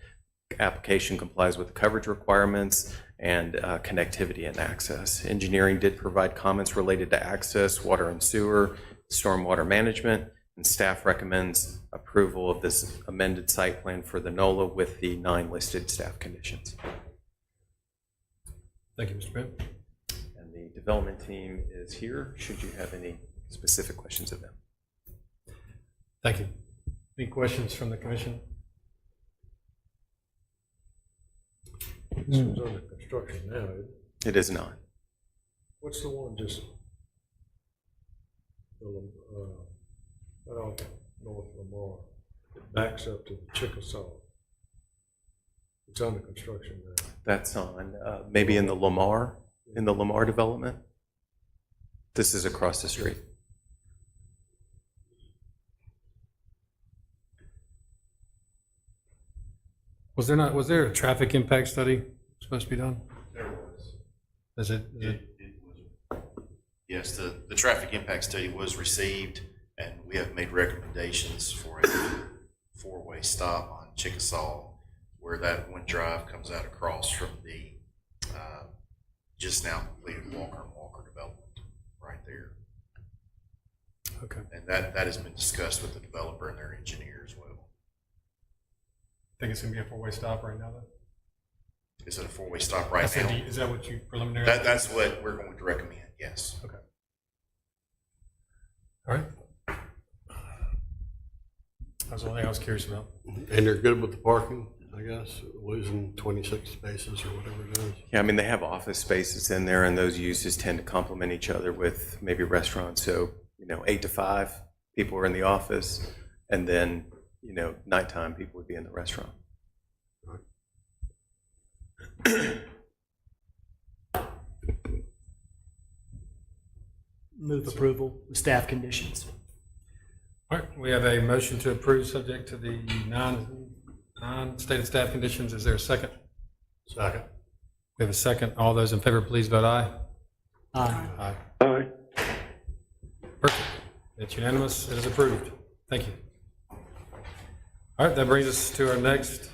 Application complies with the coverage requirements and connectivity and access. Engineering did provide comments related to access, water and sewer, stormwater management, and staff recommends approval of this amended site plan for the NOLA with the 9 listed staff conditions. Thank you, Mr. Bent. And the development team is here, should you have any specific questions of them. Thank you. Any questions from the commission? This one's under construction now, isn't it? It is not. What's the one just, right off North Lamar, it backs up to the Chickasaw? It's under construction now. That's on, maybe in the Lamar development. This is across the street. Was there a traffic impact study supposed to be done? There was. Is it? It was. Yes, the traffic impact study was received, and we have made recommendations for a 4-way stop on Chickasaw, where that one drive comes out across from the just now completed Walker and Walker development right there. Okay. And that has been discussed with the developer and their engineer as well. Think it's gonna be a four-way stop right now, though? Is it a four-way stop right now? Is that what you preliminary? That's what we're going to recommend, yes. Okay. All right. That's the only thing I was curious about. And they're good with the parking, I guess, losing 26 spaces or whatever it is. Yeah, I mean, they have office spaces in there, and those uses tend to complement each other with maybe restaurants. So, 8 to 5, people are in the office, and then, nighttime, people would be in the restaurant. Move approval with staff conditions. All right, we have a motion to approve subject to the non-stated staff conditions. Is there a second? Second. We have a second. All those in favor, please vote aye. Aye. Aye. Perfect. It's unanimous. It is approved. Thank you. All right, that brings us to our next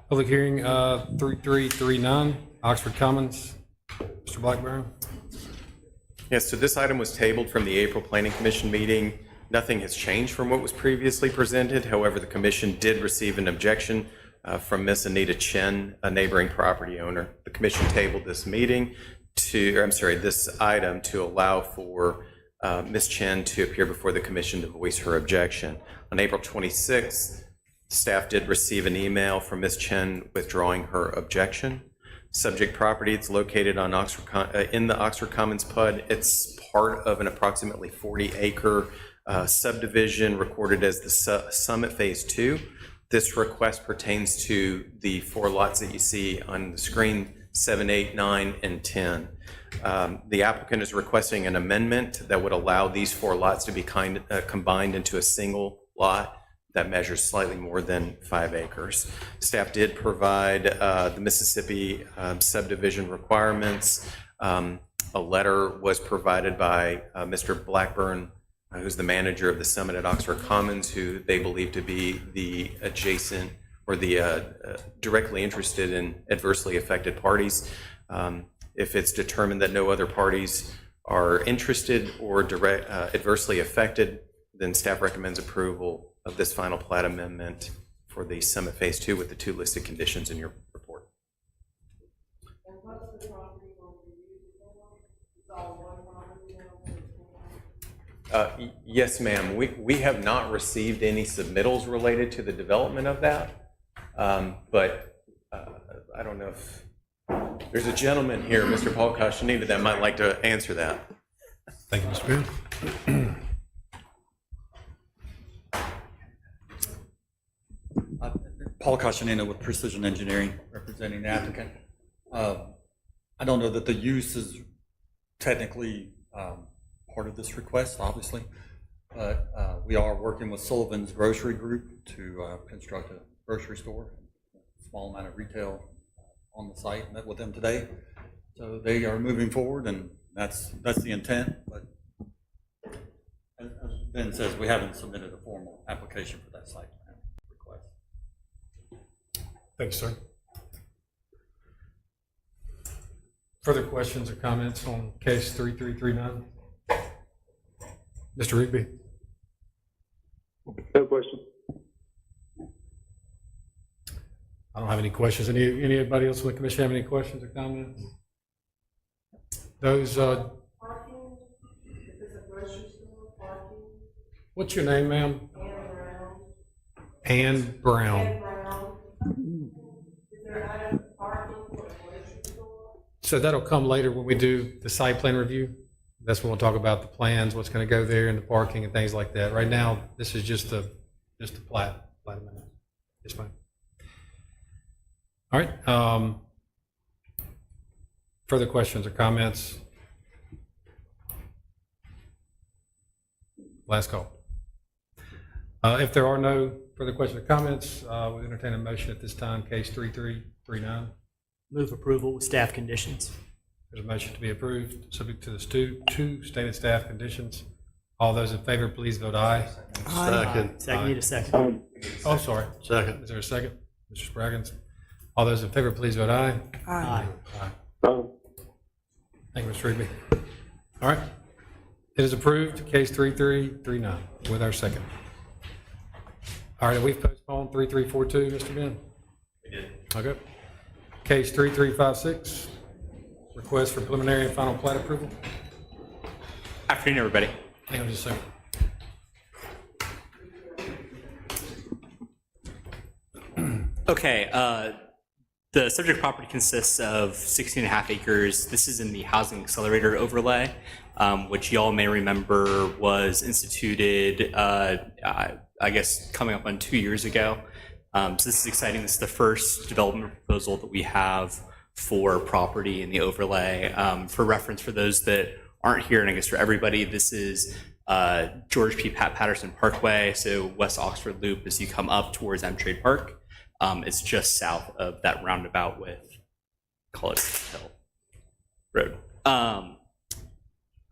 public hearing, 3339, Oxford Commons. Mr. Blackburn. Yes, so this item was tabled from the April Planning Commission meeting. Nothing has changed from what was previously presented. However, the commission did receive an objection from Miss Anita Chen, a neighboring property owner. The commission tabled this this item to allow for Ms. Chen to appear before the commission to voice her objection. On April 26th, staff did receive an email from Ms. Chen withdrawing her objection. Subject property, it's located on in the Oxford Commons PUD. It's part of an approximately 40-acre subdivision recorded as the Summit Phase 2. This request pertains to the 4 lots that you see on the screen, 7, 8, 9, and 10. The applicant is requesting an amendment that would allow these 4 lots to be combined into a single lot that measures slightly more than 5 acres. Staff did provide the Mississippi subdivision requirements. A letter was provided by Mr. Blackburn, who's the manager of the Summit at Oxford Commons, who they believe to be the adjacent or the directly interested and adversely affected parties. If it's determined that no other parties are interested or adversely affected, then staff recommends approval of this final plat amendment for the Summit Phase 2 with the 2 listed conditions in your report. And what's the property going to be used for? It's all one property now? Yes, ma'am. We have not received any submittals related to the development of that, but I don't know if there's a gentleman here, Mr. Paul Castaneda, that might like to answer that. Thank you, Mr. Boone. Paul Castaneda with Precision Engineering, representing the applicant. I don't know that the use is technically part of this request, obviously, but we are working with Sullivan's Grocery Group to construct a grocery store, a small amount of retail on the site. Met with them today, so they are moving forward, and that's the intent. But as Ben says, we haven't submitted a formal application for that site plan request. Thanks, sir. Further questions or comments on case 3339? Mr. Rigby? No question. I don't have any questions. Anybody else from the commission have any questions or comments? Those, Parking, if it's a grocery store, parking. what's your name, ma'am? Anne Brown. Ann Brown. Anne Brown. Is there adequate parking for a grocery store? So that'll come later when we do the site plan review. That's when we'll talk about the plans, what's going to go there, and the parking and things like that. Right now, this is just a plat amendment. Yes, ma'am. All right. Further questions or comments? Last call. If there are no further questions or comments, we entertain a motion at this time, case 3339. Move approval with staff conditions. There's a motion to be approved, subject to the two stated staff conditions. All those in favor, please vote aye. Second. Second, need a second. Oh, sorry. Second. Is there a second? Mr. Spraggins? All those in favor, please vote aye. Aye. Thank you, Mr. Rigby. All right. It is approved, case 3339, with our second. All right, we've postponed 3342, Mr. Ben? We did. Okay. Case 3356, request for preliminary and final plat approval. Afternoon, everybody. Hang on just a second. Okay, the subject property consists of 16 and a half acres. This is in the Housing Accelerator overlay, which y'all may remember was instituted, I guess, coming up on 2 years ago. So this is exciting. This is the first development proposal that we have for property in the overlay. For reference, for those that aren't here, and I guess for everybody, this is George P. Patterson Parkway, so West Oxford Loop as you come up towards M Trade Park. It's just south of that roundabout with, call it Hill Road.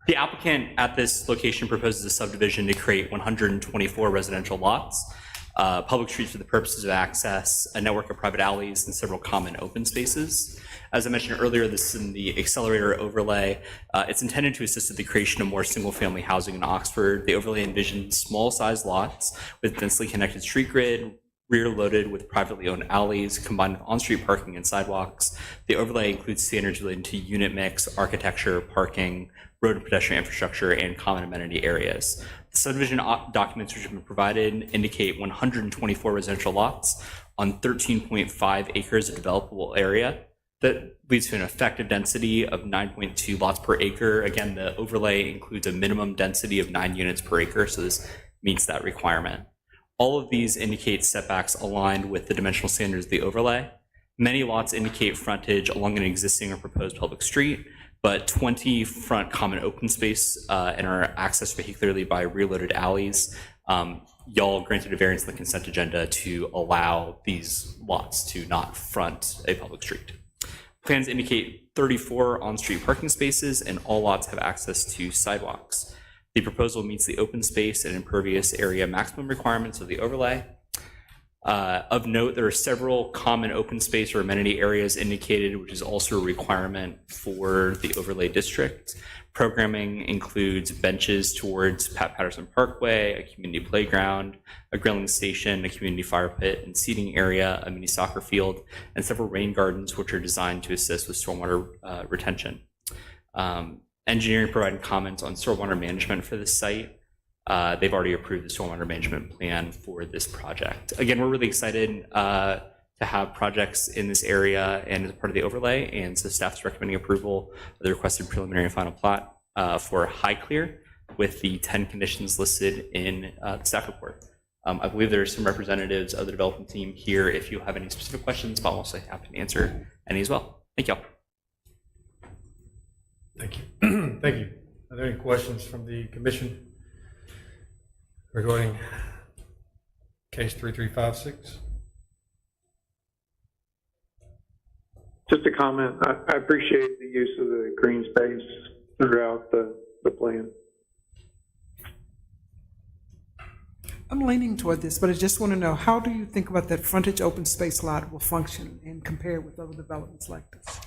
The applicant at this location proposes a subdivision to create 124 residential lots, public streets for the purposes of access, a network of private alleys, and several common open spaces. As I mentioned earlier, this is in the accelerator overlay. It's intended to assist with the creation of more single-family housing in Oxford. The overlay envisions small-sized lots with densely connected street grid, rear-loaded with privately owned alleys, combined with on-street parking and sidewalks. The overlay includes standards related to unit mix, architecture, parking, road and pedestrian infrastructure, and common amenity areas. The subdivision documents which have been provided indicate 124 residential lots on 13.5 acres of developable area. That leads to an effective density of 9.2 lots per acre. Again, the overlay includes a minimum density of 9 units per acre, so this meets that requirement. All of these indicate setbacks aligned with the dimensional standards of the overlay. Many lots indicate frontage along an existing or proposed public street, but 20 front common open space and are accessed vehicularly by rear-loaded alleys. Y'all granted a variance in the consent agenda to allow these lots to not front a public street. Plans indicate 34 on-street parking spaces, and all lots have access to sidewalks. The proposal meets the open space and impervious area maximum requirements of the overlay. Of note, there are several common open space or amenity areas indicated, which is also a requirement for the overlay district. Programming includes benches towards Pat Patterson Parkway, a community playground, a grilling station, a community fire pit and seating area, a mini soccer field, and several rain gardens, which are designed to assist with stormwater retention. Engineering provided comments on stormwater management for this site. They've already approved the stormwater management plan for this project. Again, we're really excited to have projects in this area and as part of the overlay, and so staff is recommending approval of the requested preliminary and final plat for High Clear with the 10 conditions listed in the staff report. I believe there are some representatives of the development team here if you have any specific questions, but I'm also happy to answer any as well. Thank you all. Thank you. Thank you. Are there any questions from the commission regarding case 3356? Just a comment. I appreciate the use of the green space throughout the plan. I'm leaning toward this, but I just want to know, how do you think about that frontage open space lot will function and compare with other developments like this?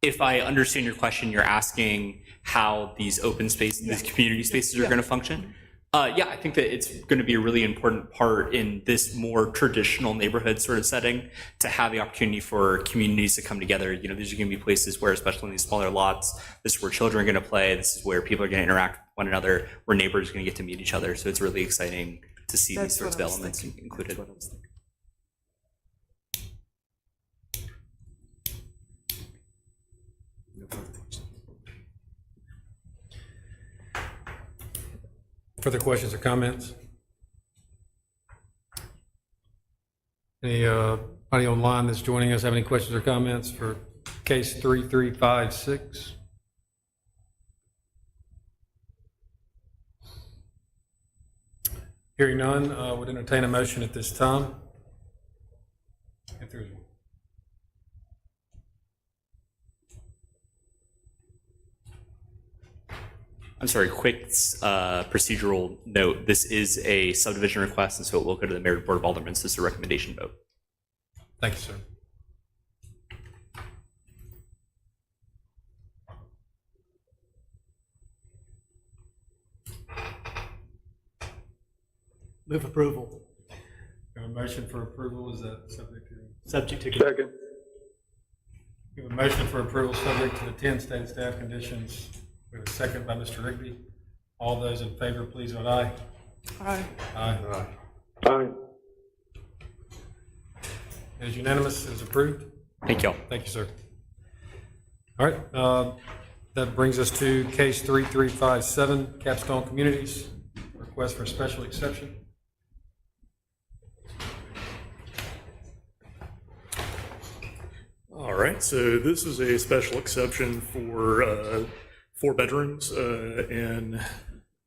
If I understand your question, you're asking how these open spaces, these community spaces are going to function? Yeah, I think that it's going to be a really important part in this more traditional neighborhood sort of setting to have the opportunity for communities to come together. You know, these are going to be places where, especially in these smaller lots, this is where children are going to play. This is where people are going to interact with one another, where neighbors are going to get to meet each other. So it's really exciting to see these sorts of elements included. Further questions or comments? Anybody online that's joining us have any questions or comments for case 3356? Hearing none, would entertain a motion at this time. If there's one. I'm sorry, quick procedural note. This is a subdivision request, and so it will go to the Mayor and Board of Aldermen. So this is a recommendation vote. Thank you, sir. Move approval. We have a motion for approval. Is that subject to? Subject to. Second. We have a motion for approval subject to the 10 stated staff conditions. We have a second by Mr. Rigby. All those in favor, please vote aye. Aye. Aye. Aye. It is unanimous. It is approved. Thank you all. Thank you, sir. All right. That brings us to case 3357, Capstone Communities, request for special exception. All right, so this is a special exception for 4 bedrooms in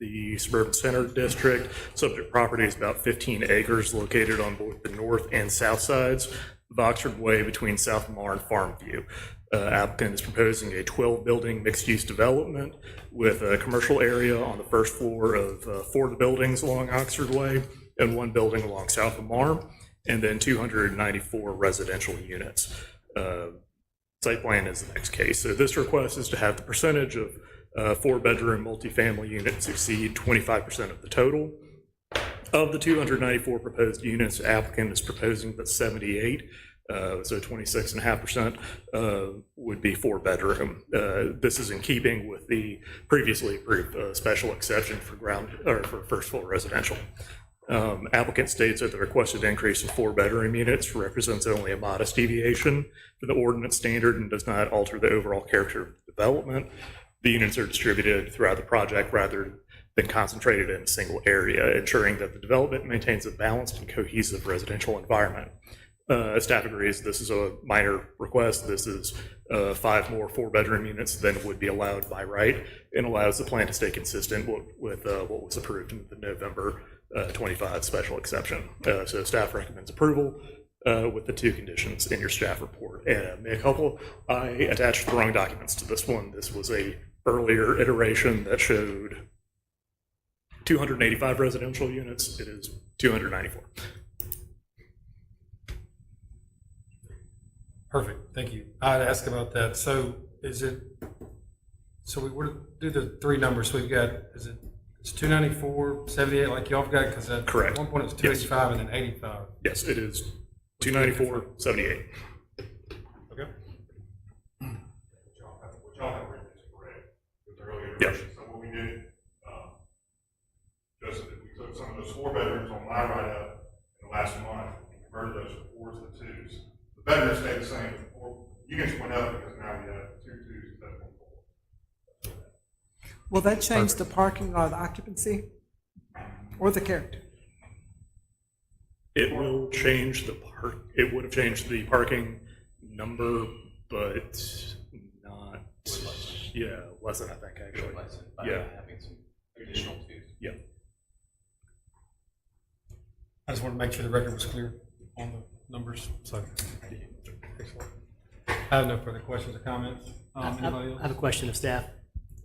the suburban center district. Subject property is about 15 acres located on both the north and south sides of Oxford Way between South Lamar and Farmview. Applicant is proposing a 12-building mixed-use development with a commercial area on the first floor of 4 of the buildings along Oxford Way and 1 building along South Lamar, and then 294 residential units. Site plan is the next case. So this request is to have the percentage of 4-bedroom multifamily units exceed 25% of the total. Of the 294 proposed units, applicant is proposing that 78, so 26.5%, would be 4-bedroom. This is in keeping with the previously approved special exception for for first floor residential. Applicant states that the requested increase in 4-bedroom units represents only a modest deviation from the ordinance standard and does not alter the overall character of the development. The units are distributed throughout the project rather than concentrated in a single area, ensuring that the development maintains a balanced and cohesive residential environment. Staff agrees this is a minor request. This is 5 more 4-bedroom units than would be allowed by right and allows the plan to stay consistent with what was approved in the November 25 special exception. So staff recommends approval with the 2 conditions in your staff report. And a couple, I attached the wrong documents to this one. This was a earlier iteration that showed 285 residential units. It is 294. Perfect, thank you. I'd ask about that. So so we were to do the 3 numbers. So we've got, it's 294, 78 like y'all have got, because at Correct. one point it was 285 and then 85. Yes, it is 294, 78. Okay. What y'all have written is correct with the earlier Yeah. version. So what we did, Joseph, we took some of those 4 bedrooms on my write-up in the last month and converted those from 4s to 2s. The bedrooms stayed the same, but 4 units went up because now we have 2 2s instead of 4. Will that change the parking or the occupancy or the character? It will change it would have changed the parking number, but not, less than I think, actually. Yeah. Having some additional 2s. Yeah. I just want to make sure the record was clear on the numbers, so. Excellent. I have no further questions or comments. Anybody else? I have a question of staff.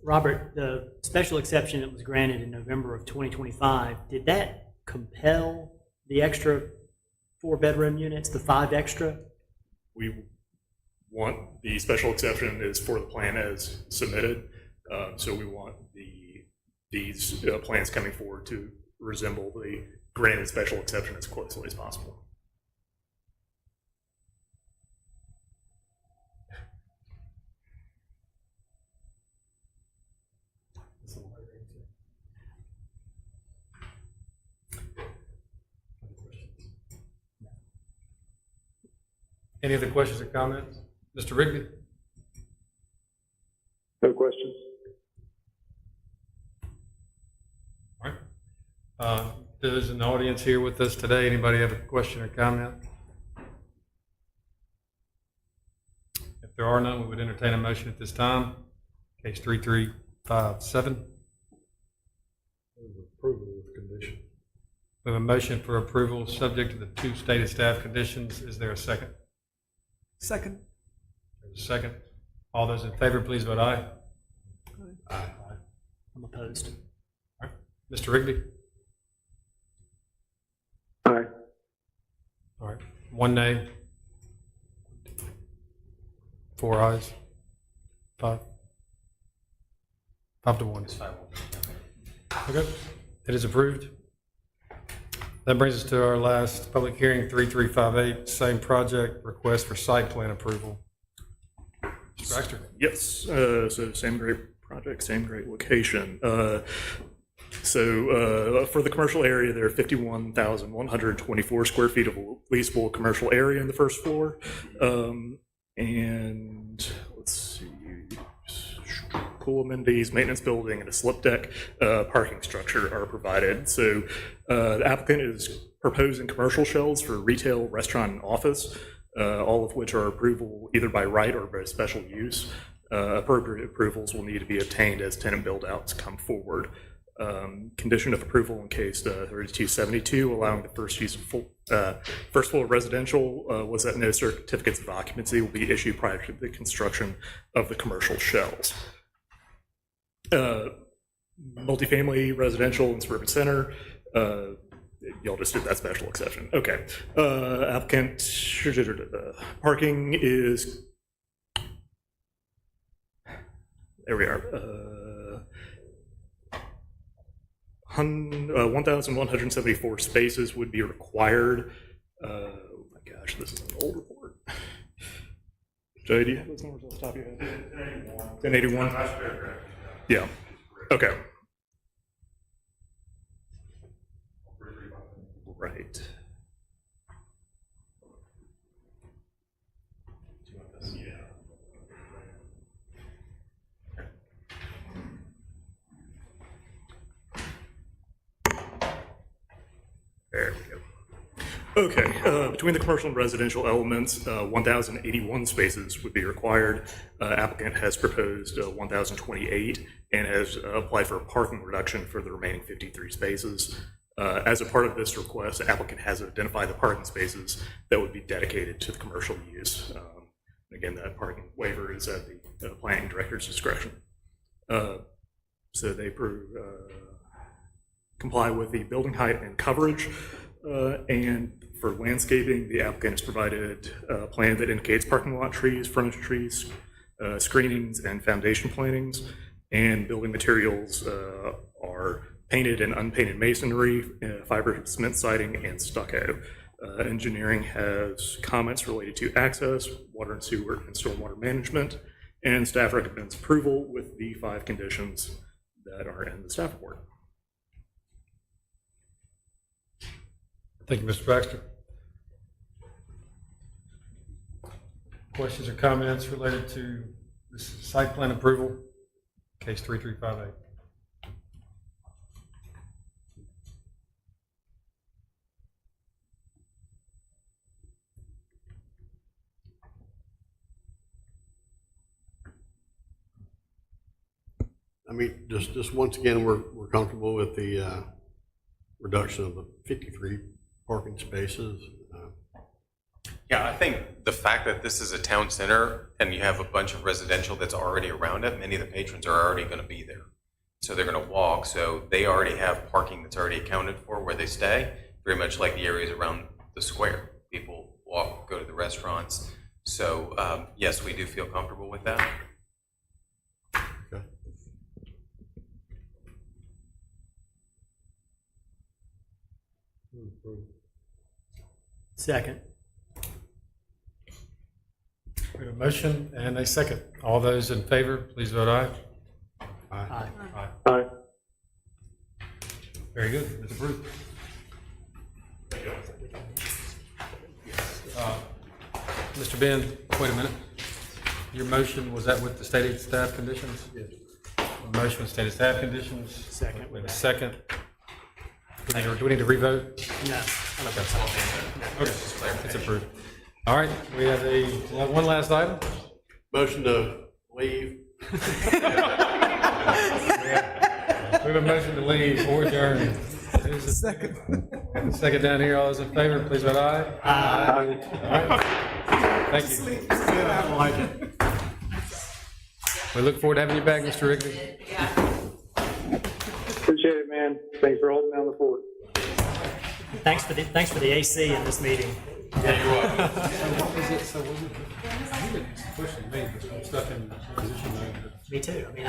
Robert, the special exception that was granted in November of 2025, did that compel the extra 4-bedroom units, the 5 extra? We want, the special exception is for the plan as submitted. So we want these plans coming forward to resemble the granted special exception as closely as possible. Any other questions or comments? Mr. Rigby? No questions. All right. There's an audience here with us today. Anybody have a question or comment? If there are none, we would entertain a motion at this time. Case 3357. Approval with condition. We have a motion for approval subject to the 2 stated staff conditions. Is there a second? Second. There's a second. All those in favor, please vote aye. Aye. A I'm opposed. Mr. Rigby? Aye. All right, 1 nay. 4 ayes. 5. 5 to 1. Okay, it is approved. That brings us to our last public hearing, 3358, same project, request for site plan approval. Mr. Baxter? Yes, so same great project, same great location. For the commercial area, there are 51,124 square feet of leasable commercial area in the first floor. And let's see, pool amenities, maintenance building, and a slip deck parking structure are provided. So the applicant is proposing commercial shells for retail, restaurant, and office, all of which are approval either by right or by special use. Appropriate approvals will need to be obtained as tenant build-outs come forward. Condition of approval in case 3272, allowing the first floor residential, was that no certificates of occupancy will be issued prior to the construction of the commercial shells. Multifamily residential in suburban center, y'all just did that special exception. Okay. Applicant, parking is, there we are. 1,174 spaces would be required. Oh my gosh, this is an old report. Jay, do you have those numbers off the top of your head? 1081. Yeah. Okay. Right. There we go. Okay, between the commercial and residential elements, 1,081 spaces would be required. Applicant has proposed 1,028 and has applied for a parking reduction for the remaining 53 spaces. As a part of this request, the applicant has identified the parking spaces that would be dedicated to the commercial use. Again, that parking waiver is at the planning director's discretion. So they comply with the building height and coverage. And for landscaping, the applicant has provided a plan that indicates parking lot trees, frontage trees, screenings, and foundation plantings. And building materials are painted and unpainted masonry, fiber cement siding, and stucco. Engineering has comments related to access, water and sewer, and stormwater management. And staff recommends approval with the 5 conditions that are in the staff report. Thank you, Mr. Baxter. Questions or comments related to this site plan approval, case 3358? I mean, just once again, we're comfortable with the reduction of the 53 parking spaces. Yeah, I think the fact that this is a town center and you have a bunch of residential that's already around it, many of the patrons are already going to be there. So they're going to walk. So they already have parking that's already accounted for where they stay, very much like the areas around the square. People walk, go to the restaurants. So yes, we do feel comfortable with that. Okay. Second. We have a motion and a second. All those in favor, please vote aye. Aye. Aye. Very good, it's approved. Mr. Ben, wait a minute. Your motion, was that with the stated staff conditions? Yes. Motion with stated staff conditions. Second. We have a second. Do we need to revote? No. Okay, it's approved. All right, we have one last item. Motion to leave. We have a motion to leave or adjourn. Second. And the second down here, all those in favor, please vote aye. Aye. All right. Thank you. We look forward to having you back, Mr. Rigby. Appreciate it, man. Thanks for holding down the fort. Thanks for the AC in this meeting. What was it, so was it, you didn't question me, but I'm stuck in position mode. Me too. I mean,